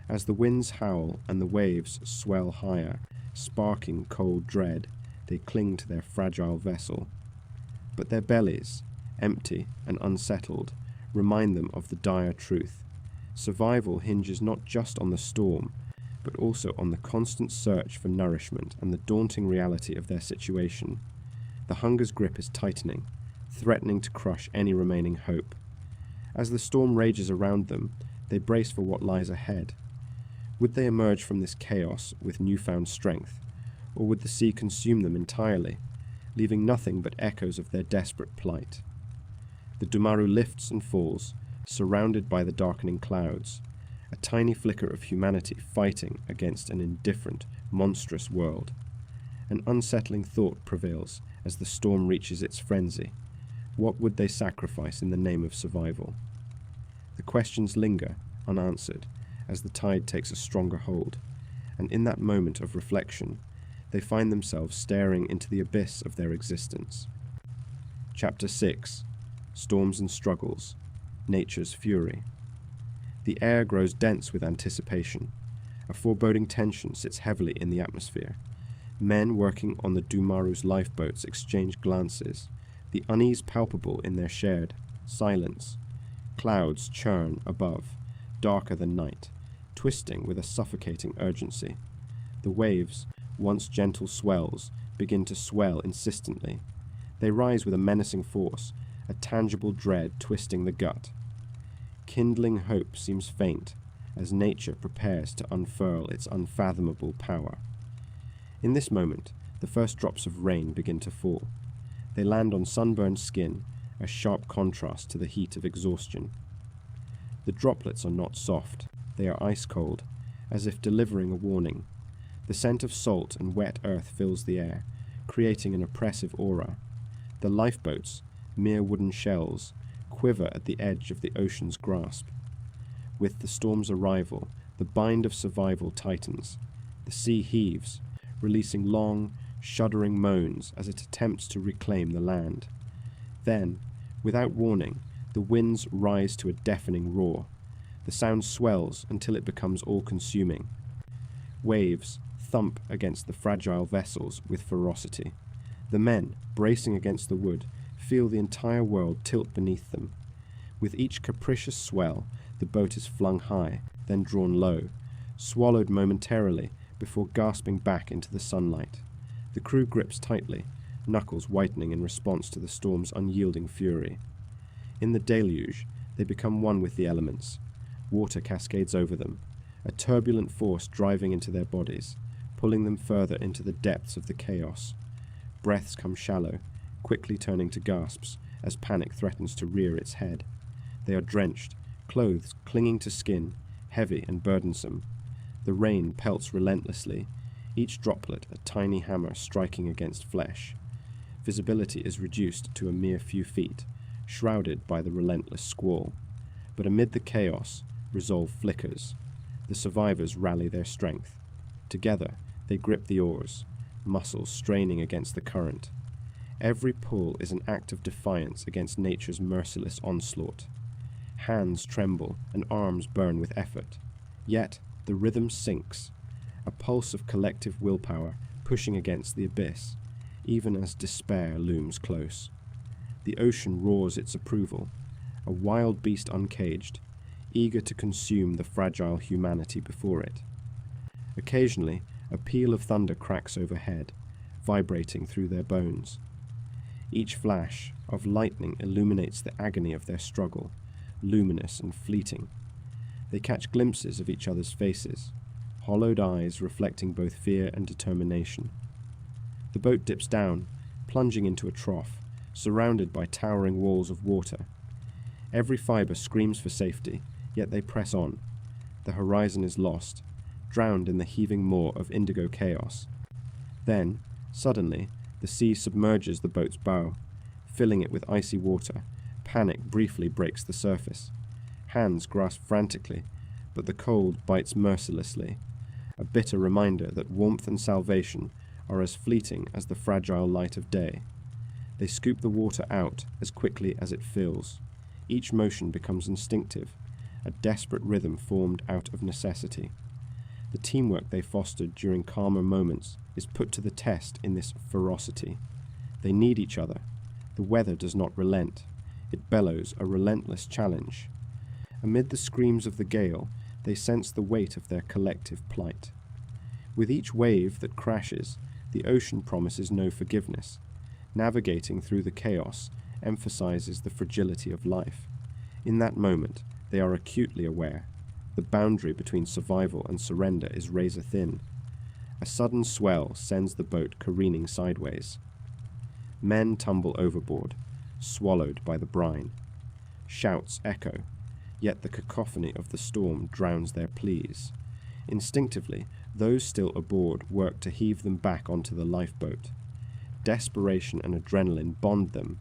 As the winds howl and the waves swell higher, sparking cold dread, they cling to their fragile vessel. But their bellies, empty and unsettled, remind them of the dire truth. Survival hinges not just on the storm, but also on the constant search for nourishment and the daunting reality of their situation. The hunger's grip is tightening, threatening to crush any remaining hope. As the storm rages around them, they brace for what lies ahead. Would they emerge from this chaos with newfound strength, or would the sea consume them entirely, leaving nothing but echoes of their desperate plight? The Dumaru lifts and falls, surrounded by the darkening clouds, a tiny flicker of humanity fighting against an indifferent, monstrous world. An unsettling thought prevails as the storm reaches its frenzy. What would they sacrifice in the name of survival? The questions linger, unanswered, as the tide takes a stronger hold, and in that moment of reflection, they find themselves staring into the abyss of their existence. Chapter 6. Storms and Struggles. Nature's Fury. The air grows dense with anticipation. A foreboding tension sits heavily in the atmosphere. Men working on the Dumaru's lifeboats exchange glances, the unease palpable in their shared silence. Clouds churn above, darker than night, twisting with a suffocating urgency. The waves, once gentle swells, begin to swell insistently. They rise with a menacing force, a tangible dread twisting the gut. Kindling hope seems faint as nature prepares to unfurl its unfathomable power. In this moment, the first drops of rain begin to fall. They land on sunburned skin, a sharp contrast to the heat of exhaustion. The droplets are not soft, they are ice cold, as if delivering a warning. The scent of salt and wet earth fills the air, creating an oppressive aura. The lifeboats, mere wooden shells, quiver at the edge of the ocean's grasp. With the storm's arrival, the bind of survival tightens. The sea heaves, releasing long, shuddering moans as it attempts to reclaim the land. Then, without warning, the winds rise to a deafening roar. The sound swells until it becomes all-consuming. Waves thump against the fragile vessels with ferocity. The men, bracing against the wood, feel the entire world tilt beneath them. With each capricious swell, the boat is flung high, then drawn low, swallowed momentarily before gasping back into the sunlight. The crew grips tightly, knuckles whitening in response to the storm's unyielding fury. In the deluge, they become one with the elements. Water cascades over them, a turbulent force driving into their bodies, pulling them further into the depths of the chaos. Breaths come shallow, quickly turning to gasps as panic threatens to rear its head. They are drenched, clothes clinging to skin, heavy and burdensome. The rain pelts relentlessly, each droplet a tiny hammer striking against flesh. Visibility is reduced to a mere few feet, shrouded by the relentless squall. But amid the chaos, resolve flickers. The survivors rally their strength. Together, they grip the oars, muscles straining against the current. Every pull is an act of defiance against nature's merciless onslaught. Hands tremble and arms burn with effort. Yet, the rhythm sinks, a pulse of collective willpower pushing against the abyss, even as despair looms close. The ocean roars its approval, a wild beast uncaged, eager to consume the fragile humanity before it. Occasionally, a peal of thunder cracks overhead, vibrating through their bones. Each flash of lightning illuminates the agony of their struggle, luminous and fleeting. They catch glimpses of each other's faces, hollowed eyes reflecting both fear and determination. The boat dips down, plunging into a trough, surrounded by towering walls of water. Every fibre screams for safety, yet they press on. The horizon is lost, drowned in the heaving maw of indigo chaos. Then, suddenly, the sea submerges the boat's bow, filling it with icy water. Panic briefly breaks the surface. Hands grasp frantically, but the cold bites mercilessly, a bitter reminder that warmth and salvation are as fleeting as the fragile light of day. They scoop the water out as quickly as it fills. Each motion becomes instinctive, a desperate rhythm formed out of necessity. The teamwork they fostered during calmer moments is put to the test in this ferocity. They need each other. The weather does not relent. It bellows a relentless challenge. Amid the screams of the gale, they sense the weight of their collective plight. With each wave that crashes, the ocean promises no forgiveness. Navigating through the chaos emphasizes the fragility of life. In that moment, they are acutely aware. The boundary between survival and surrender is razor thin. A sudden swell sends the boat careening sideways. Men tumble overboard, swallowed by the brine. Shouts echo, yet the cacophony of the storm drowns their pleas. Instinctively, those still aboard work to heave them back onto the lifeboat. Desperation and adrenaline bond them,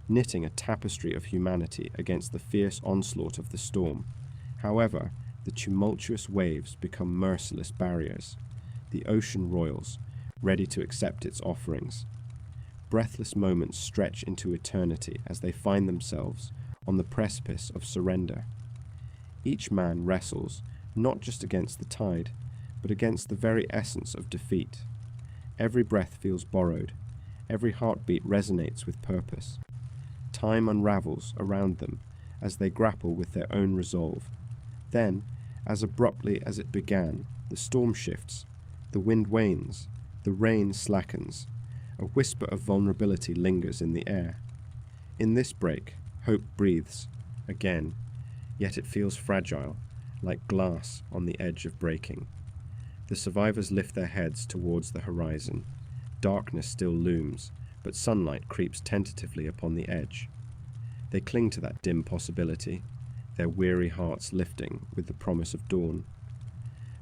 knitting a tapestry of humanity against the fierce onslaught of the storm. However, the tumultuous waves become merciless barriers. The ocean roils, ready to accept its offerings. Breathless moments stretch into eternity as they find themselves on the precipice of surrender. Each man wrestles not just against the tide, but against the very essence of defeat. Every breath feels borrowed. Every heartbeat resonates with purpose. Time unravels around them as they grapple with their own resolve. Then, as abruptly as it began, the storm shifts, the wind wanes, the rain slackens. A whisper of vulnerability lingers in the air. In this break, hope breathes, again, yet it feels fragile, like glass on the edge of breaking. The survivors lift their heads towards the horizon. Darkness still looms, but sunlight creeps tentatively upon the edge. They cling to that dim possibility, their weary hearts lifting with the promise of dawn.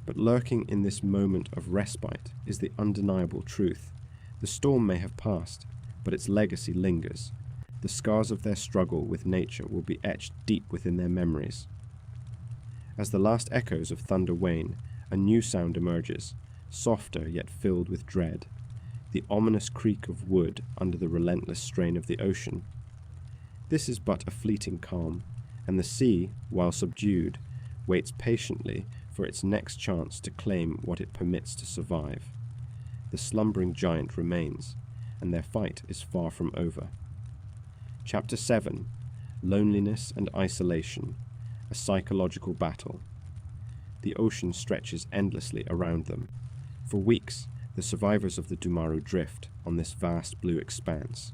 But lurking in this moment of respite is the undeniable truth. The storm may have passed, but its legacy lingers. The scars of their struggle with nature will be etched deep within their memories. As the last echoes of thunder wane, a new sound emerges, softer yet filled with dread. The ominous creak of wood under the relentless strain of the ocean. This is but a fleeting calm, and the sea, while subdued, waits patiently for its next chance to claim what it permits to survive. The slumbering giant remains, and their fight is far from over. Chapter 7. Loneliness and Isolation, a Psychological Battle. The ocean stretches endlessly around them. For weeks, the survivors of the Dumaru drift on this vast blue expanse.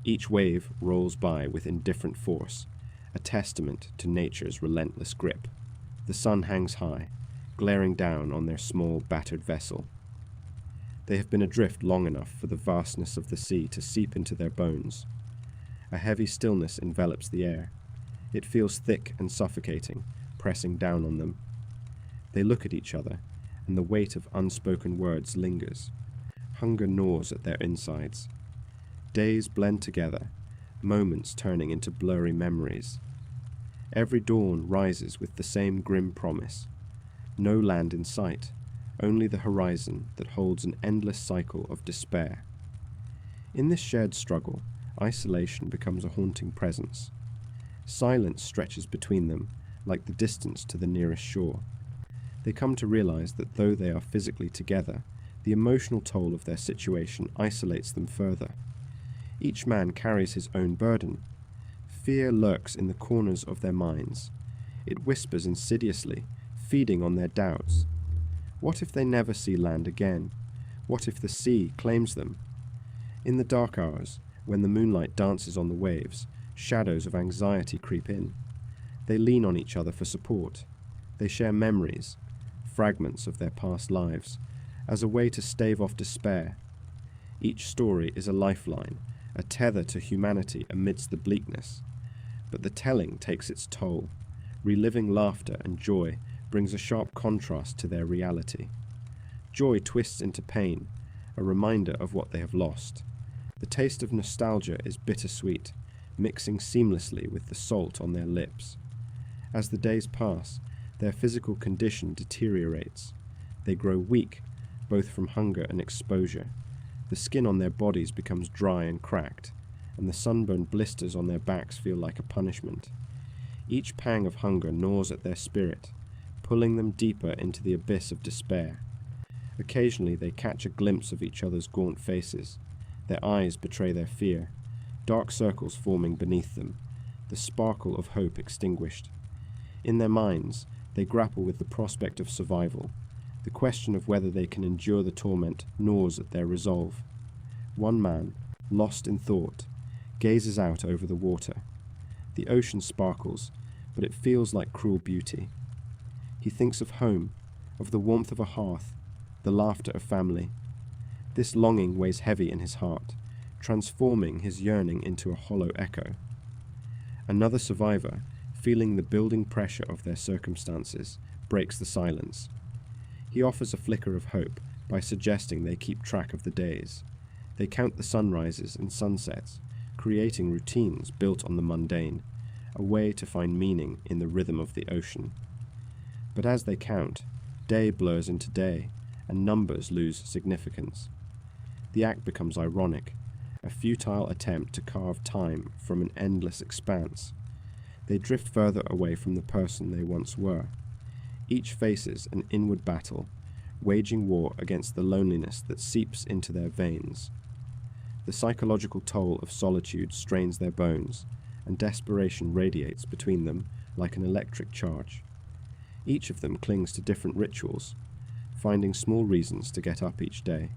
Each wave rolls by with indifferent force, a testament to nature's relentless grip. The sun hangs high, glaring down on their small, battered vessel. They have been adrift long enough for the vastness of the sea to seep into their bones. A heavy stillness envelops the air. It feels thick and suffocating, pressing down on them. They look at each other, and the weight of unspoken words lingers. Hunger gnaws at their insides. Days blend together, moments turning into blurry memories. Every dawn rises with the same grim promise. No land in sight, only the horizon that holds an endless cycle of despair. In this shared struggle, isolation becomes a haunting presence. Silence stretches between them, like the distance to the nearest shore. They come to realize that though they are physically together, the emotional toll of their situation isolates them further. Each man carries his own burden. Fear lurks in the corners of their minds. It whispers insidiously, feeding on their doubts. What if they never see land again? What if the sea claims them? In the dark hours, when the moonlight dances on the waves, shadows of anxiety creep in. They lean on each other for support. They share memories, fragments of their past lives, as a way to stave off despair. Each story is a lifeline, a tether to humanity amidst the bleakness. But the telling takes its toll. Reliving laughter and joy brings a sharp contrast to their reality. Joy twists into pain, a reminder of what they have lost. The taste of nostalgia is bittersweet, mixing seamlessly with the salt on their lips. As the days pass, their physical condition deteriorates. They grow weak, both from hunger and exposure. The skin on their bodies becomes dry and cracked, and the sunburned blisters on their backs feel like a punishment. Each pang of hunger gnaws at their spirit, pulling them deeper into the abyss of despair. Occasionally they catch a glimpse of each other's gaunt faces. Their eyes betray their fear, dark circles forming beneath them, the sparkle of hope extinguished. In their minds, they grapple with the prospect of survival. The question of whether they can endure the torment gnaws at their resolve. One man, lost in thought, gazes out over the water. The ocean sparkles, but it feels like cruel beauty. He thinks of home, of the warmth of a hearth, the laughter of family. This longing weighs heavy in his heart, transforming his yearning into a hollow echo. Another survivor, feeling the building pressure of their circumstances, breaks the silence. He offers a flicker of hope by suggesting they keep track of the days. They count the sunrises and sunsets, creating routines built on the mundane, a way to find meaning in the rhythm of the ocean. But as they count, day blurs into day, and numbers lose significance. The act becomes ironic, a futile attempt to carve time from an endless expanse. They drift further away from the person they once were. Each faces an inward battle, waging war against the loneliness that seeps into their veins. The psychological toll of solitude strains their bones, and desperation radiates between them like an electric charge. Each of them clings to different rituals, finding small reasons to get up each day.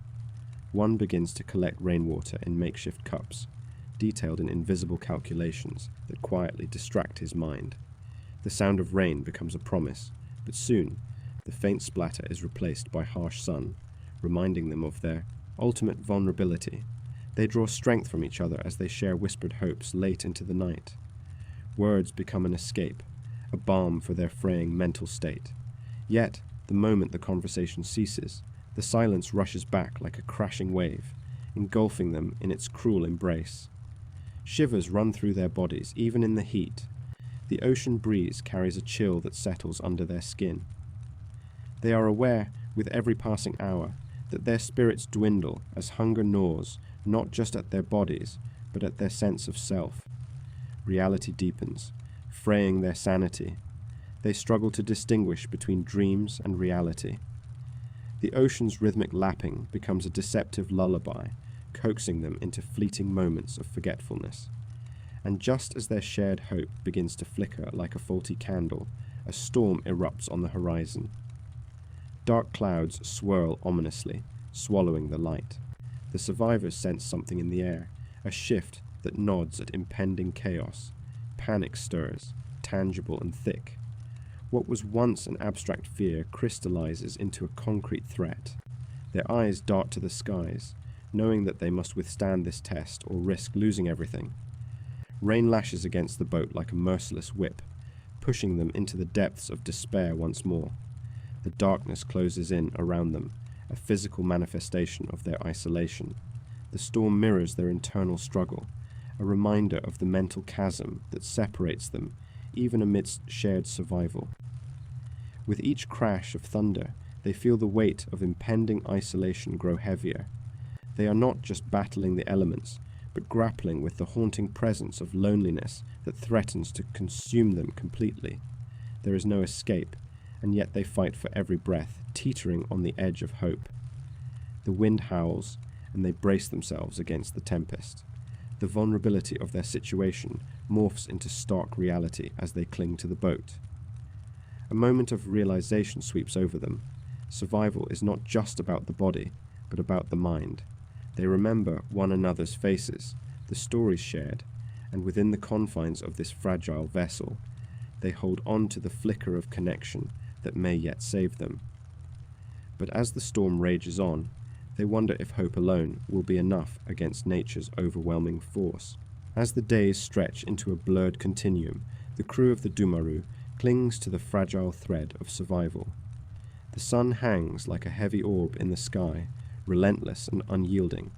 One begins to collect rainwater in makeshift cups, detailed in invisible calculations that quietly distract his mind. The sound of rain becomes a promise, but soon the faint splatter is replaced by harsh sun, reminding them of their ultimate vulnerability. They draw strength from each other as they share whispered hopes late into the night. Words become an escape, a balm for their fraying mental state. Yet, the moment the conversation ceases, the silence rushes back like a crashing wave, engulfing them in its cruel embrace. Shivers run through their bodies, even in the heat. The ocean breeze carries a chill that settles under their skin. They are aware, with every passing hour, that their spirits dwindle as hunger gnaws, not just at their bodies, but at their sense of self. Reality deepens, fraying their sanity. They struggle to distinguish between dreams and reality. The ocean's rhythmic lapping becomes a deceptive lullaby, coaxing them into fleeting moments of forgetfulness. And just as their shared hope begins to flicker like a faulty candle, a storm erupts on the horizon. Dark clouds swirl ominously, swallowing the light. The survivors sense something in the air, a shift that nods at impending chaos. Panic stirs, tangible and thick. What was once an abstract fear crystallizes into a concrete threat. Their eyes dart to the skies, knowing that they must withstand this test or risk losing everything. Rain lashes against the boat like a merciless whip, pushing them into the depths of despair once more. The darkness closes in around them, a physical manifestation of their isolation. The storm mirrors their internal struggle, a reminder of the mental chasm that separates them, even amidst shared survival. With each crash of thunder, they feel the weight of impending isolation grow heavier. They are not just battling the elements, but grappling with the haunting presence of loneliness that threatens to consume them completely. There is no escape, and yet they fight for every breath, teetering on the edge of hope. The wind howls, and they brace themselves against the tempest. The vulnerability of their situation morphs into stark reality as they cling to the boat. A moment of realization sweeps over them. Survival is not just about the body, but about the mind. They remember one another's faces, the stories shared, and within the confines of this fragile vessel, they hold on to the flicker of connection that may yet save them. But as the storm rages on, they wonder if hope alone will be enough against nature's overwhelming force. As the days stretch into a blurred continuum, the crew of the Dumaru clings to the fragile thread of survival. The sun hangs like a heavy orb in the sky, relentless and unyielding.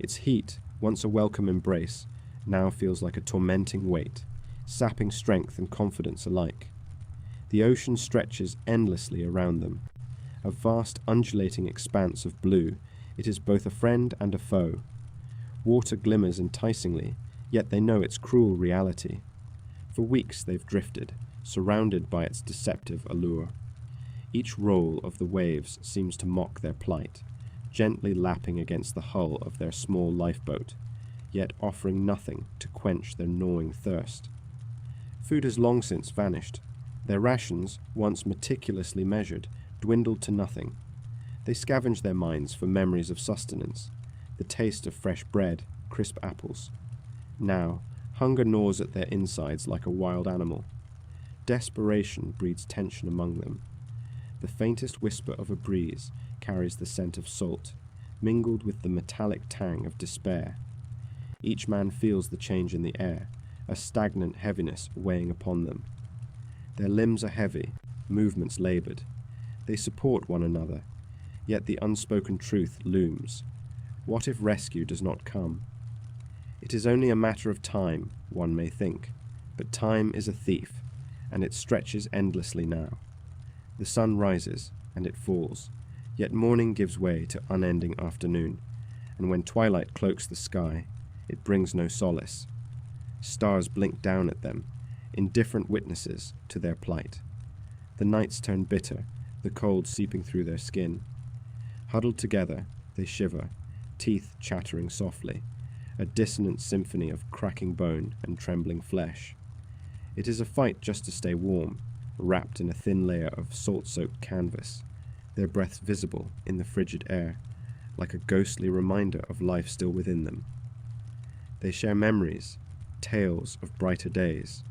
Its heat, once a welcome embrace, now feels like a tormenting weight, sapping strength and confidence alike. The ocean stretches endlessly around them. A vast undulating expanse of blue, it is both a friend and a foe. Water glimmers enticingly, yet they know its cruel reality. For weeks they've drifted, surrounded by its deceptive allure. Each roll of the waves seems to mock their plight, gently lapping against the hull of their small lifeboat, yet offering nothing to quench their gnawing thirst. Food has long since vanished. Their rations, once meticulously measured, dwindled to nothing. They scavenge their minds for memories of sustenance, the taste of fresh bread, crisp apples. Now, hunger gnaws at their insides like a wild animal. Desperation breeds tension among them. The faintest whisper of a breeze carries the scent of salt, mingled with the metallic tang of despair. Each man feels the change in the air, a stagnant heaviness weighing upon them. Their limbs are heavy, movements laboured. They support one another, yet the unspoken truth looms. What if rescue does not come? It is only a matter of time, one may think, but time is a thief, and it stretches endlessly now. The sun rises, and it falls, yet morning gives way to unending afternoon, and when twilight cloaks the sky, it brings no solace. Stars blink down at them, indifferent witnesses to their plight. The nights turn bitter, the cold seeping through their skin. Huddled together, they shiver, teeth chattering softly, a dissonant symphony of cracking bone and trembling flesh. It is a fight just to stay warm, wrapped in a thin layer of salt-soaked canvas, their breaths visible in the frigid air, like a ghostly reminder of life still within them. They share memories, tales of brighter days,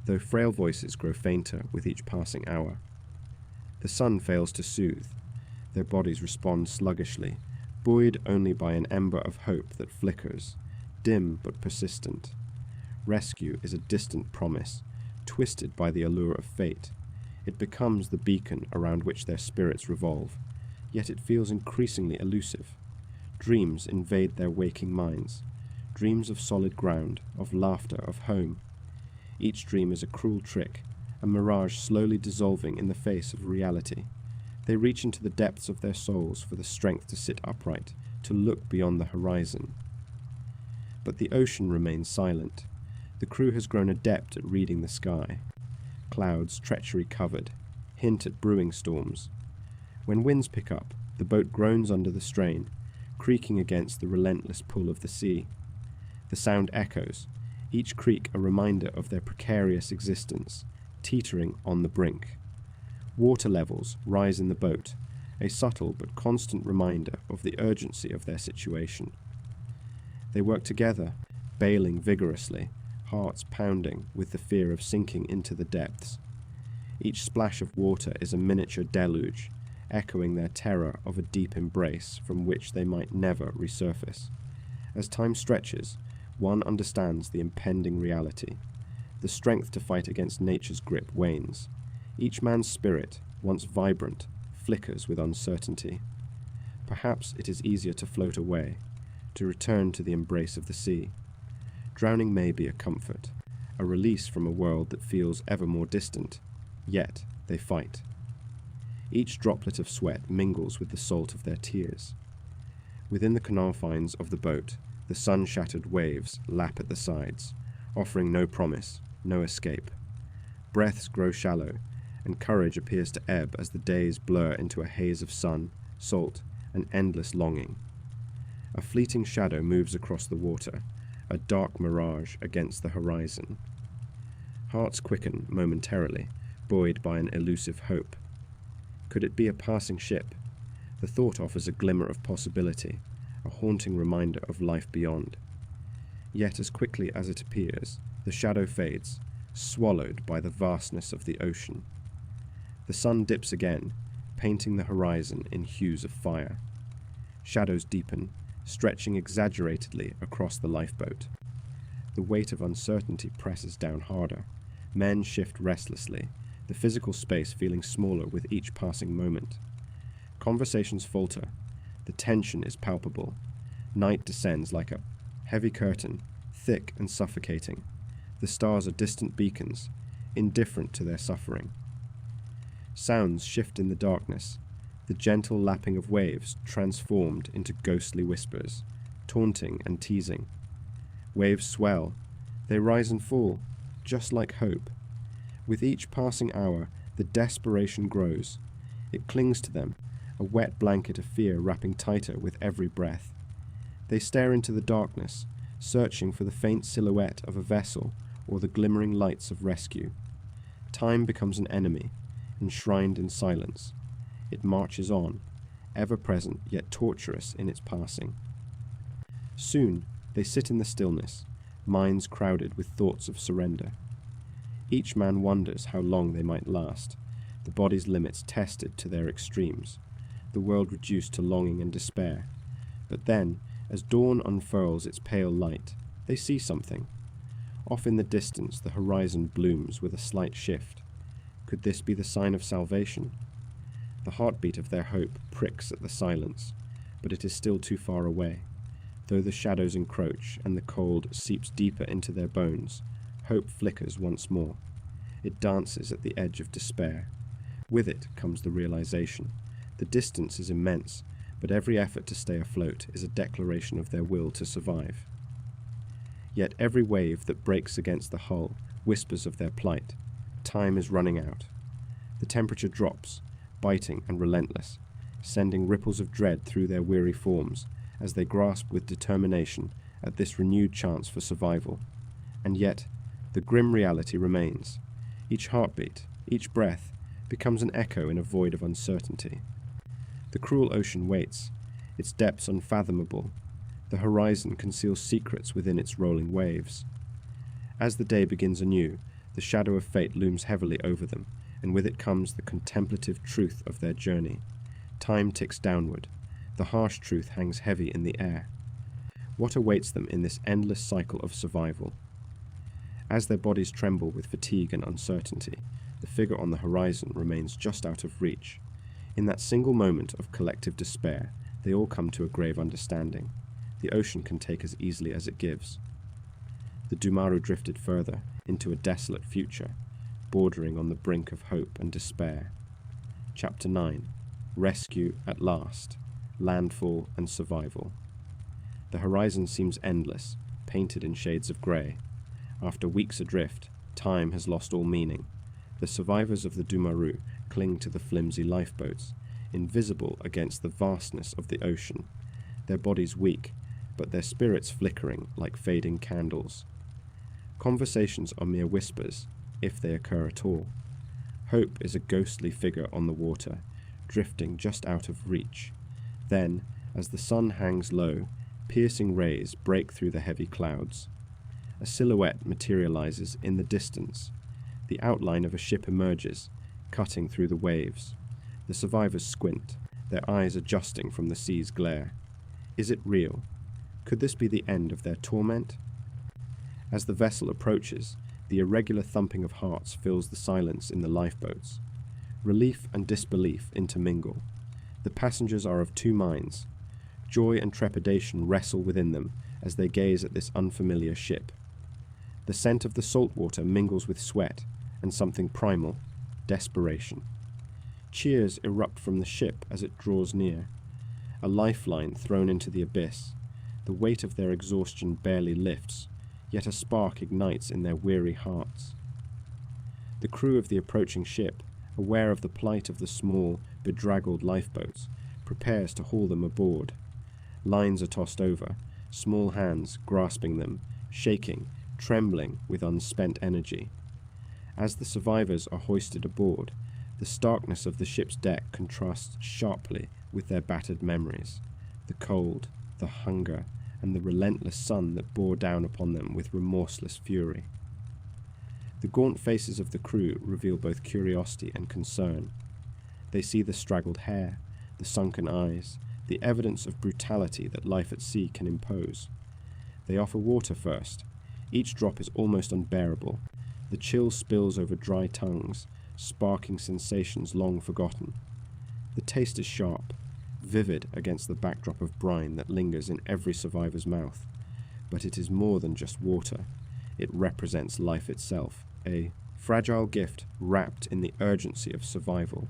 though frail voices grow fainter with each passing hour. The sun fails to soothe. Their bodies respond sluggishly, buoyed only by an ember of hope that flickers, dim but persistent. Rescue is a distant promise, twisted by the allure of fate. It becomes the beacon around which their spirits revolve, yet it feels increasingly elusive. Dreams invade their waking minds, dreams of solid ground, of laughter, of home. Each dream is a cruel trick, a mirage slowly dissolving in the face of reality. They reach into the depths of their souls for the strength to sit upright, to look beyond the horizon. But the ocean remains silent. The crew has grown adept at reading the sky. Clouds, treachery covered, hint at brewing storms. When winds pick up, the boat groans under the strain, creaking against the relentless pull of the sea. The sound echoes, each creak a reminder of their precarious existence, teetering on the brink. Water levels rise in the boat, a subtle but constant reminder of the urgency of their situation. They work together, bailing vigorously, hearts pounding with the fear of sinking into the depths. Each splash of water is a miniature deluge, echoing their terror of a deep embrace from which they might never resurface. As time stretches, one understands the impending reality. The strength to fight against nature's grip wanes. Each man's spirit, once vibrant, flickers with uncertainty. Perhaps it is easier to float away, to return to the embrace of the sea. Drowning may be a comfort, a release from a world that feels ever more distant, yet they fight. Each droplet of sweat mingles with the salt of their tears. Within the confines of the boat, the sun-shattered waves lap at the sides, offering no promise, no escape. Breaths grow shallow, and courage appears to ebb as the days blur into a haze of sun, salt, and endless longing. A fleeting shadow moves across the water, a dark mirage against the horizon. Hearts quicken momentarily, buoyed by an elusive hope. Could it be a passing ship? The thought offers a glimmer of possibility, a haunting reminder of life beyond. Yet as quickly as it appears, the shadow fades, swallowed by the vastness of the ocean. The sun dips again, painting the horizon in hues of fire. Shadows deepen, stretching exaggeratedly across the lifeboat. The weight of uncertainty presses down harder. Men shift restlessly, the physical space feeling smaller with each passing moment. Conversations falter. The tension is palpable. Night descends like a heavy curtain, thick and suffocating. The stars are distant beacons, indifferent to their suffering. Sounds shift in the darkness, the gentle lapping of waves transformed into ghostly whispers, taunting and teasing. Waves swell. They rise and fall, just like hope. With each passing hour, the desperation grows. It clings to them, a wet blanket of fear wrapping tighter with every breath. They stare into the darkness, searching for the faint silhouette of a vessel or the glimmering lights of rescue. Time becomes an enemy, enshrined in silence. It marches on, ever-present yet torturous in its passing. Soon, they sit in the stillness, minds crowded with thoughts of surrender. Each man wonders how long they might last, the body's limits tested to their extremes, the world reduced to longing and despair. But then, as dawn unfurls its pale light, they see something. Off in the distance, the horizon blooms with a slight shift. Could this be the sign of salvation? The heartbeat of their hope pricks at the silence, but it is still too far away. Though the shadows encroach and the cold seeps deeper into their bones, hope flickers once more. It dances at the edge of despair. With it comes the realization. The distance is immense, but every effort to stay afloat is a declaration of their will to survive. Yet every wave that breaks against the hull whispers of their plight. Time is running out. The temperature drops, biting and relentless, sending ripples of dread through their weary forms as they grasp with determination at this renewed chance for survival. And yet, the grim reality remains. Each heartbeat, each breath, becomes an echo in a void of uncertainty. The cruel ocean waits, its depths unfathomable. The horizon conceals secrets within its rolling waves. As the day begins anew, the shadow of fate looms heavily over them, and with it comes the contemplative truth of their journey. Time ticks downward. The harsh truth hangs heavy in the air. What awaits them in this endless cycle of survival? As their bodies tremble with fatigue and uncertainty, the figure on the horizon remains just out of reach. In that single moment of collective despair, they all come to a grave understanding. The ocean can take as easily as it gives. The Dumaru drifted further, into a desolate future, bordering on the brink of hope and despair. Chapter 9. Rescue at last. Landfall and survival. The horizon seems endless, painted in shades of grey. After weeks adrift, time has lost all meaning. The survivors of the Dumaru cling to the flimsy lifeboats, invisible against the vastness of the ocean, their bodies weak, but their spirits flickering like fading candles. Conversations are mere whispers, if they occur at all. Hope is a ghostly figure on the water, drifting just out of reach. Then, as the sun hangs low, piercing rays break through the heavy clouds. A silhouette materializes in the distance. The outline of a ship emerges, cutting through the waves. The survivors squint, their eyes adjusting from the sea's glare. Is it real? Could this be the end of their torment? As the vessel approaches, the irregular thumping of hearts fills the silence in the lifeboats. Relief and disbelief intermingle. The passengers are of two minds. Joy and trepidation wrestle within them as they gaze at this unfamiliar ship. The scent of the salt water mingles with sweat and something primal, desperation. Cheers erupt from the ship as it draws near. A lifeline thrown into the abyss. The weight of their exhaustion barely lifts, yet a spark ignites in their weary hearts. The crew of the approaching ship, aware of the plight of the small, bedraggled lifeboats, prepares to haul them aboard. Lines are tossed over, small hands grasping them, shaking, trembling with unspent energy. As the survivors are hoisted aboard, the starkness of the ship's deck contrasts sharply with their battered memories, the cold, the hunger, and the relentless sun that bore down upon them with remorseless fury. The gaunt faces of the crew reveal both curiosity and concern. They see the straggled hair, the sunken eyes, the evidence of brutality that life at sea can impose. They offer water first. Each drop is almost unbearable. The chill spills over dry tongues, sparking sensations long forgotten. The taste is sharp, vivid against the backdrop of brine that lingers in every survivor's mouth. But it is more than just water. It represents life itself, a fragile gift wrapped in the urgency of survival.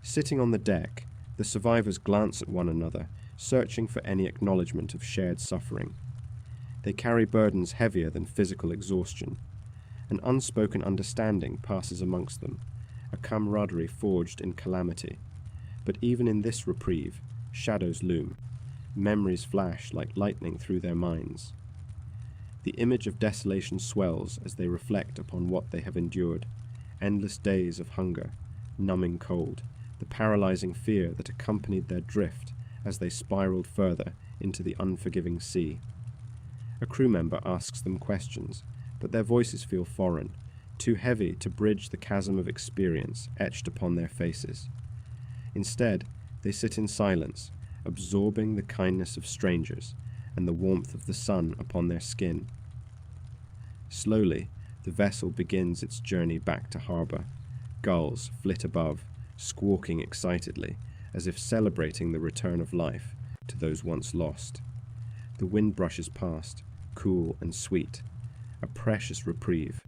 Sitting on the deck, the survivors glance at one another, searching for any acknowledgement of shared suffering. They carry burdens heavier than physical exhaustion. An unspoken understanding passes amongst them, a camaraderie forged in calamity. But even in this reprieve, shadows loom. Memories flash like lightning through their minds. The image of desolation swells as they reflect upon what they have endured. Endless days of hunger, numbing cold, the paralyzing fear that accompanied their drift as they spiraled further into the unforgiving sea. A crew member asks them questions, but their voices feel foreign, too heavy to bridge the chasm of experience etched upon their faces. Instead, they sit in silence, absorbing the kindness of strangers and the warmth of the sun upon their skin. Slowly, the vessel begins its journey back to harbour. Gulls flit above, squawking excitedly, as if celebrating the return of life to those once lost. The wind brushes past, cool and sweet, a precious reprieve.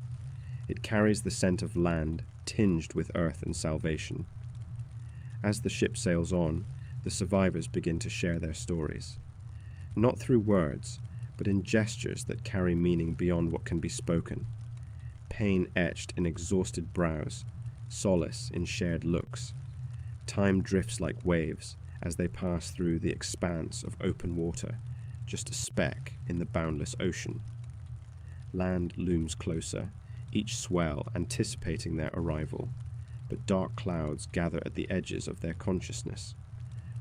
It carries the scent of land, tinged with earth and salvation. As the ship sails on, the survivors begin to share their stories. Not through words, but in gestures that carry meaning beyond what can be spoken. Pain etched in exhausted brows, solace in shared looks. Time drifts like waves as they pass through the expanse of open water, just a speck in the boundless ocean. Land looms closer, each swell anticipating their arrival, but dark clouds gather at the edges of their consciousness.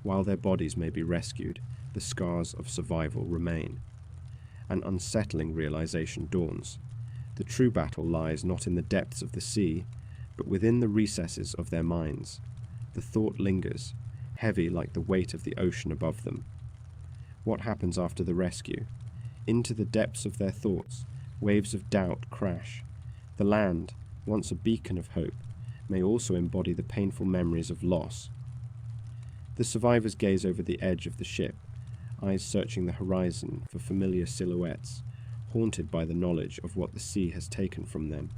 While their bodies may be rescued, the scars of survival remain. An unsettling realization dawns. The true battle lies not in the depths of the sea, but within the recesses of their minds. The thought lingers, heavy like the weight of the ocean above them. What happens after the rescue? Into the depths of their thoughts, waves of doubt crash. The land, once a beacon of hope, may also embody the painful memories of loss. The survivors gaze over the edge of the ship, eyes searching the horizon for familiar silhouettes, haunted by the knowledge of what the sea has taken from them.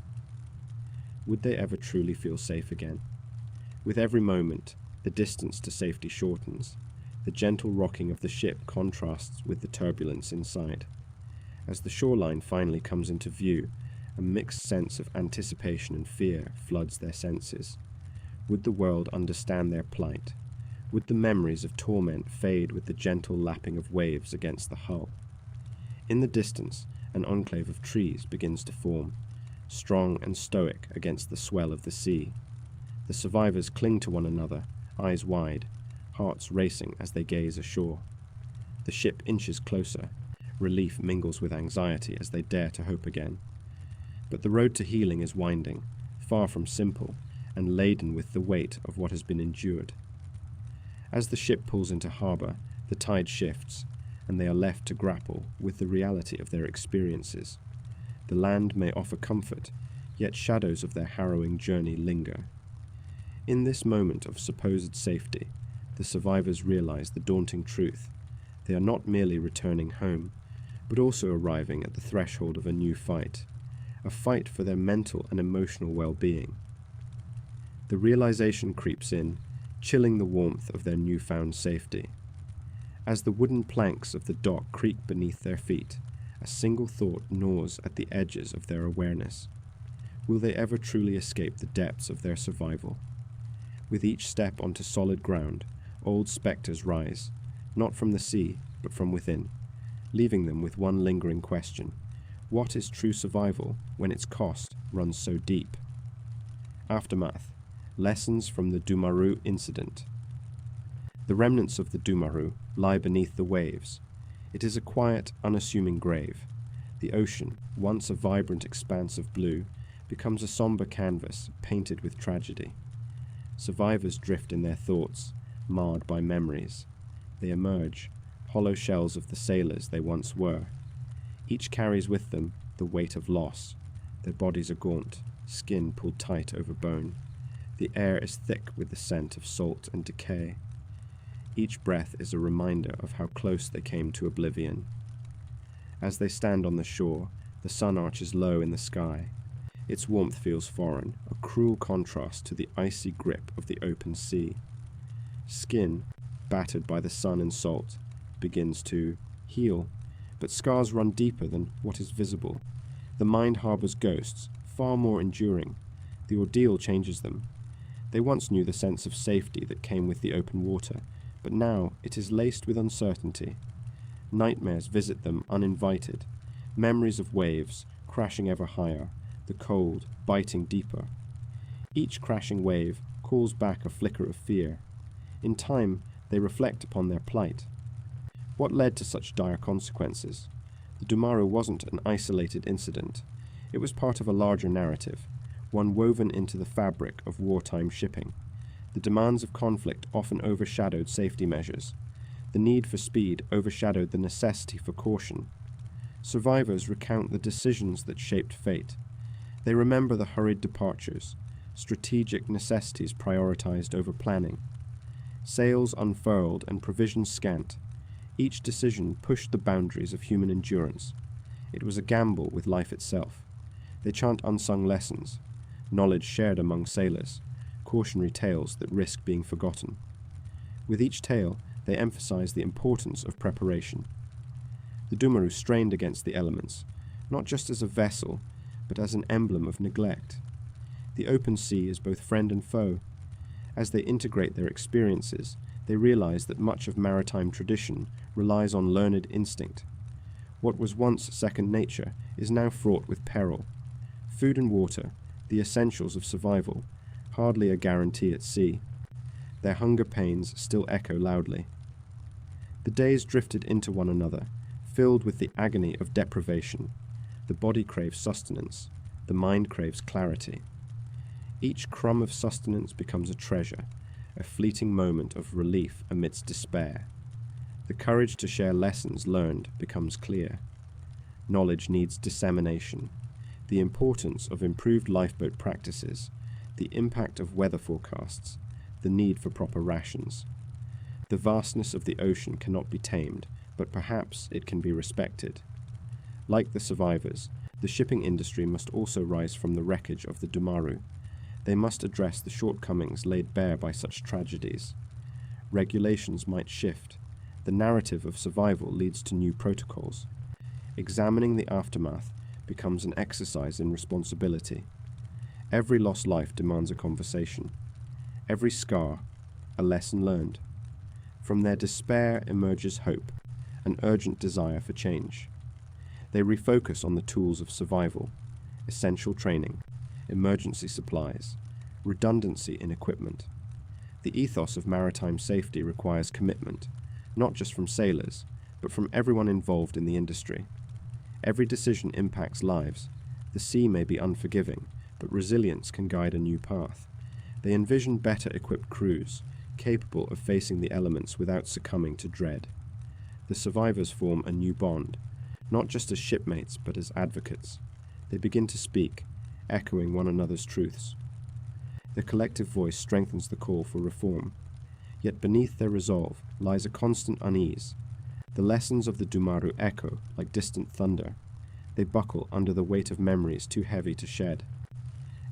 Would they ever truly feel safe again? With every moment, the distance to safety shortens. The gentle rocking of the ship contrasts with the turbulence inside. As the shoreline finally comes into view, a mixed sense of anticipation and fear floods their senses. Would the world understand their plight? Would the memories of torment fade with the gentle lapping of waves against the hull? In the distance, an enclave of trees begins to form, strong and stoic against the swell of the sea. The survivors cling to one another, eyes wide, hearts racing as they gaze ashore. The ship inches closer. Relief mingles with anxiety as they dare to hope again. But the road to healing is winding, far from simple, and laden with the weight of what has been endured. As the ship pulls into harbour, the tide shifts, and they are left to grapple with the reality of their experiences. The land may offer comfort, yet shadows of their harrowing journey linger. In this moment of supposed safety, the survivors realize the daunting truth. They are not merely returning home, but also arriving at the threshold of a new fight, a fight for their mental and emotional well-being. The realization creeps in, chilling the warmth of their newfound safety. As the wooden planks of the dock creak beneath their feet, a single thought gnaws at the edges of their awareness. Will they ever truly escape the depths of their survival? With each step onto solid ground, old spectres rise, not from the sea, but from within. leaving them with one lingering question: what is true survival when its cost runs so deep? Aftermath. Lessons from the Dumaru incident. The remnants of the Dumaru lie beneath the waves. It is a quiet, unassuming grave. The ocean, once a vibrant expanse of blue, becomes a somber canvas painted with tragedy. Survivors drift in their thoughts, marred by memories. They emerge, hollow shells of the sailors they once were. Each carries with them the weight of loss. Their bodies are gaunt, skin pulled tight over bone. The air is thick with the scent of salt and decay. Each breath is a reminder of how close they came to oblivion. As they stand on the shore, the sun arches low in the sky. Its warmth feels foreign, a cruel contrast to the icy grip of the open sea. Skin, battered by the sun and salt, begins to heal, but scars run deeper than what is visible. The mind harbors ghosts, far more enduring. The ordeal changes them. They once knew the sense of safety that came with the open water, but now it is laced with uncertainty. Nightmares visit them uninvited, memories of waves crashing ever higher, the cold biting deeper. Each crashing wave calls back a flicker of fear. In time, they reflect upon their plight. What led to such dire consequences? The Dumaru wasn't an isolated incident. It was part of a larger narrative, one woven into the fabric of wartime shipping. The demands of conflict often overshadowed safety measures. The need for speed overshadowed the necessity for caution. Survivors recount the decisions that shaped fate. They remember the hurried departures, strategic necessities prioritized over planning. Sails unfurled and provisions scant. Each decision pushed the boundaries of human endurance. It was a gamble with life itself. They chant unsung lessons, knowledge shared among sailors, cautionary tales that risk being forgotten. With each tale, they emphasize the importance of preparation. The Dumaru strained against the elements, not just as a vessel, but as an emblem of neglect. The open sea is both friend and foe. As they integrate their experiences, they realize that much of maritime tradition relies on learned instinct. What was once second nature is now fraught with peril. Food and water, the essentials of survival, hardly a guarantee at sea. Their hunger pains still echo loudly. The days drifted into one another, filled with the agony of deprivation. The body craves sustenance, the mind craves clarity. Each crumb of sustenance becomes a treasure, a fleeting moment of relief amidst despair. The courage to share lessons learned becomes clear. Knowledge needs dissemination. The importance of improved lifeboat practices, the impact of weather forecasts, the need for proper rations. The vastness of the ocean cannot be tamed, but perhaps it can be respected. Like the survivors, the shipping industry must also rise from the wreckage of the Dumaru. They must address the shortcomings laid bare by such tragedies. Regulations might shift. The narrative of survival leads to new protocols. Examining the aftermath becomes an exercise in responsibility. Every lost life demands a conversation. Every scar, a lesson learned. From their despair emerges hope, an urgent desire for change. They refocus on the tools of survival, essential training, emergency supplies, redundancy in equipment. The ethos of maritime safety requires commitment, not just from sailors, but from everyone involved in the industry. Every decision impacts lives. The sea may be unforgiving, but resilience can guide a new path. They envision better equipped crews, capable of facing the elements without succumbing to dread. The survivors form a new bond, not just as shipmates but as advocates. They begin to speak, echoing one another's truths. Their collective voice strengthens the call for reform. Yet beneath their resolve lies a constant unease. The lessons of the Dumaru echo like distant thunder. They buckle under the weight of memories too heavy to shed.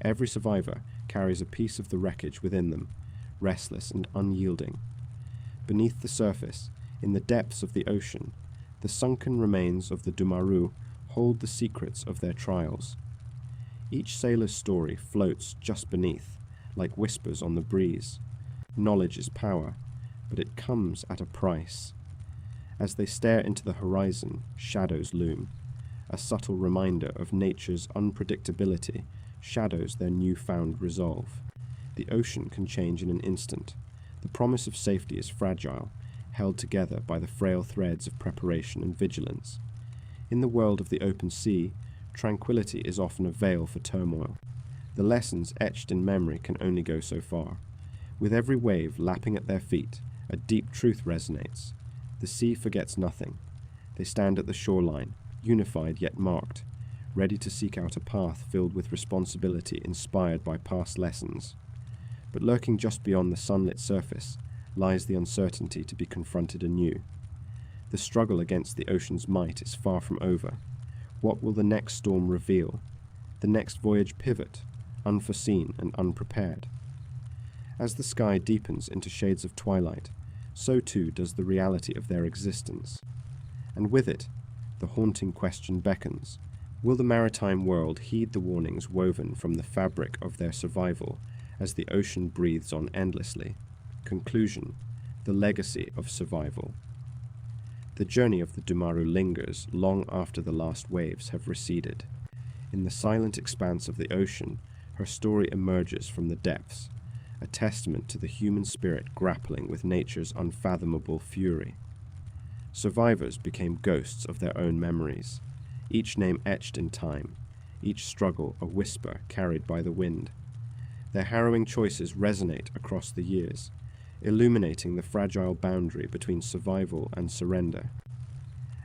Every survivor carries a piece of the wreckage within them, restless and unyielding. Beneath the surface, in the depths of the ocean, the sunken remains of the Dumaru hold the secrets of their trials. Each sailor's story floats just beneath, like whispers on the breeze. Knowledge is power, but it comes at a price. As they stare into the horizon, shadows loom. A subtle reminder of nature's unpredictability shadows their newfound resolve. The ocean can change in an instant. The promise of safety is fragile, held together by the frail threads of preparation and vigilance. In the world of the open sea, tranquility is often a veil for turmoil. The lessons etched in memory can only go so far. With every wave lapping at their feet, a deep truth resonates. The sea forgets nothing. They stand at the shoreline, unified yet marked, ready to seek out a path filled with responsibility inspired by past lessons. But lurking just beyond the sunlit surface lies the uncertainty to be confronted anew. The struggle against the ocean's might is far from over. What will the next storm reveal? The next voyage pivot, unforeseen and unprepared? As the sky deepens into shades of twilight, so too does the reality of their existence. And with it, the haunting question beckons. Will the maritime world heed the warnings woven from the fabric of their survival as the ocean breathes on endlessly? Conclusion: the legacy of survival. The journey of the Dumaru lingers long after the last waves have receded. In the silent expanse of the ocean, her story emerges from the depths, a testament to the human spirit grappling with nature's unfathomable fury. Survivors became ghosts of their own memories, each name etched in time, each struggle a whisper carried by the wind. Their harrowing choices resonate across the years, illuminating the fragile boundary between survival and surrender.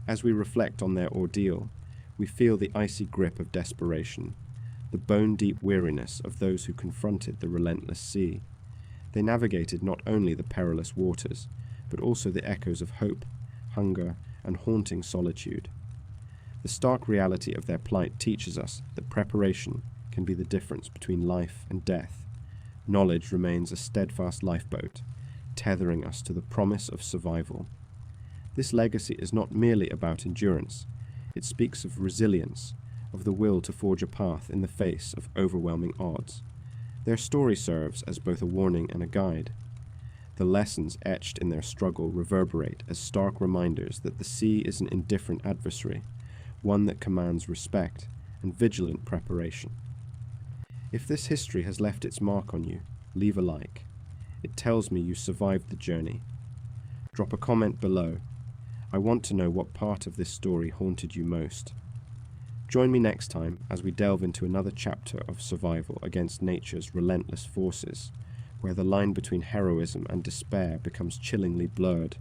As we reflect on their ordeal, we feel the icy grip of desperation, the bone-deep weariness of those who confronted the relentless sea. They navigated not only the perilous waters, but also the echoes of hope, hunger, and haunting solitude. The stark reality of their plight teaches us that preparation can be the difference between life and death. Knowledge remains a steadfast lifeboat, tethering us to the promise of survival. This legacy is not merely about endurance. It speaks of resilience, of the will to forge a path in the face of overwhelming odds. Their story serves as both a warning and a guide. The lessons etched in their struggle reverberate as stark reminders that the sea is an indifferent adversary, one that commands respect and vigilant preparation. If this history has left its mark on you, leave a like. It tells me you survived the journey. Drop a comment below. I want to know what part of this story haunted you most. Join me next time as we delve into another chapter of survival against nature's relentless forces, where the line between heroism and despair becomes chillingly blurred.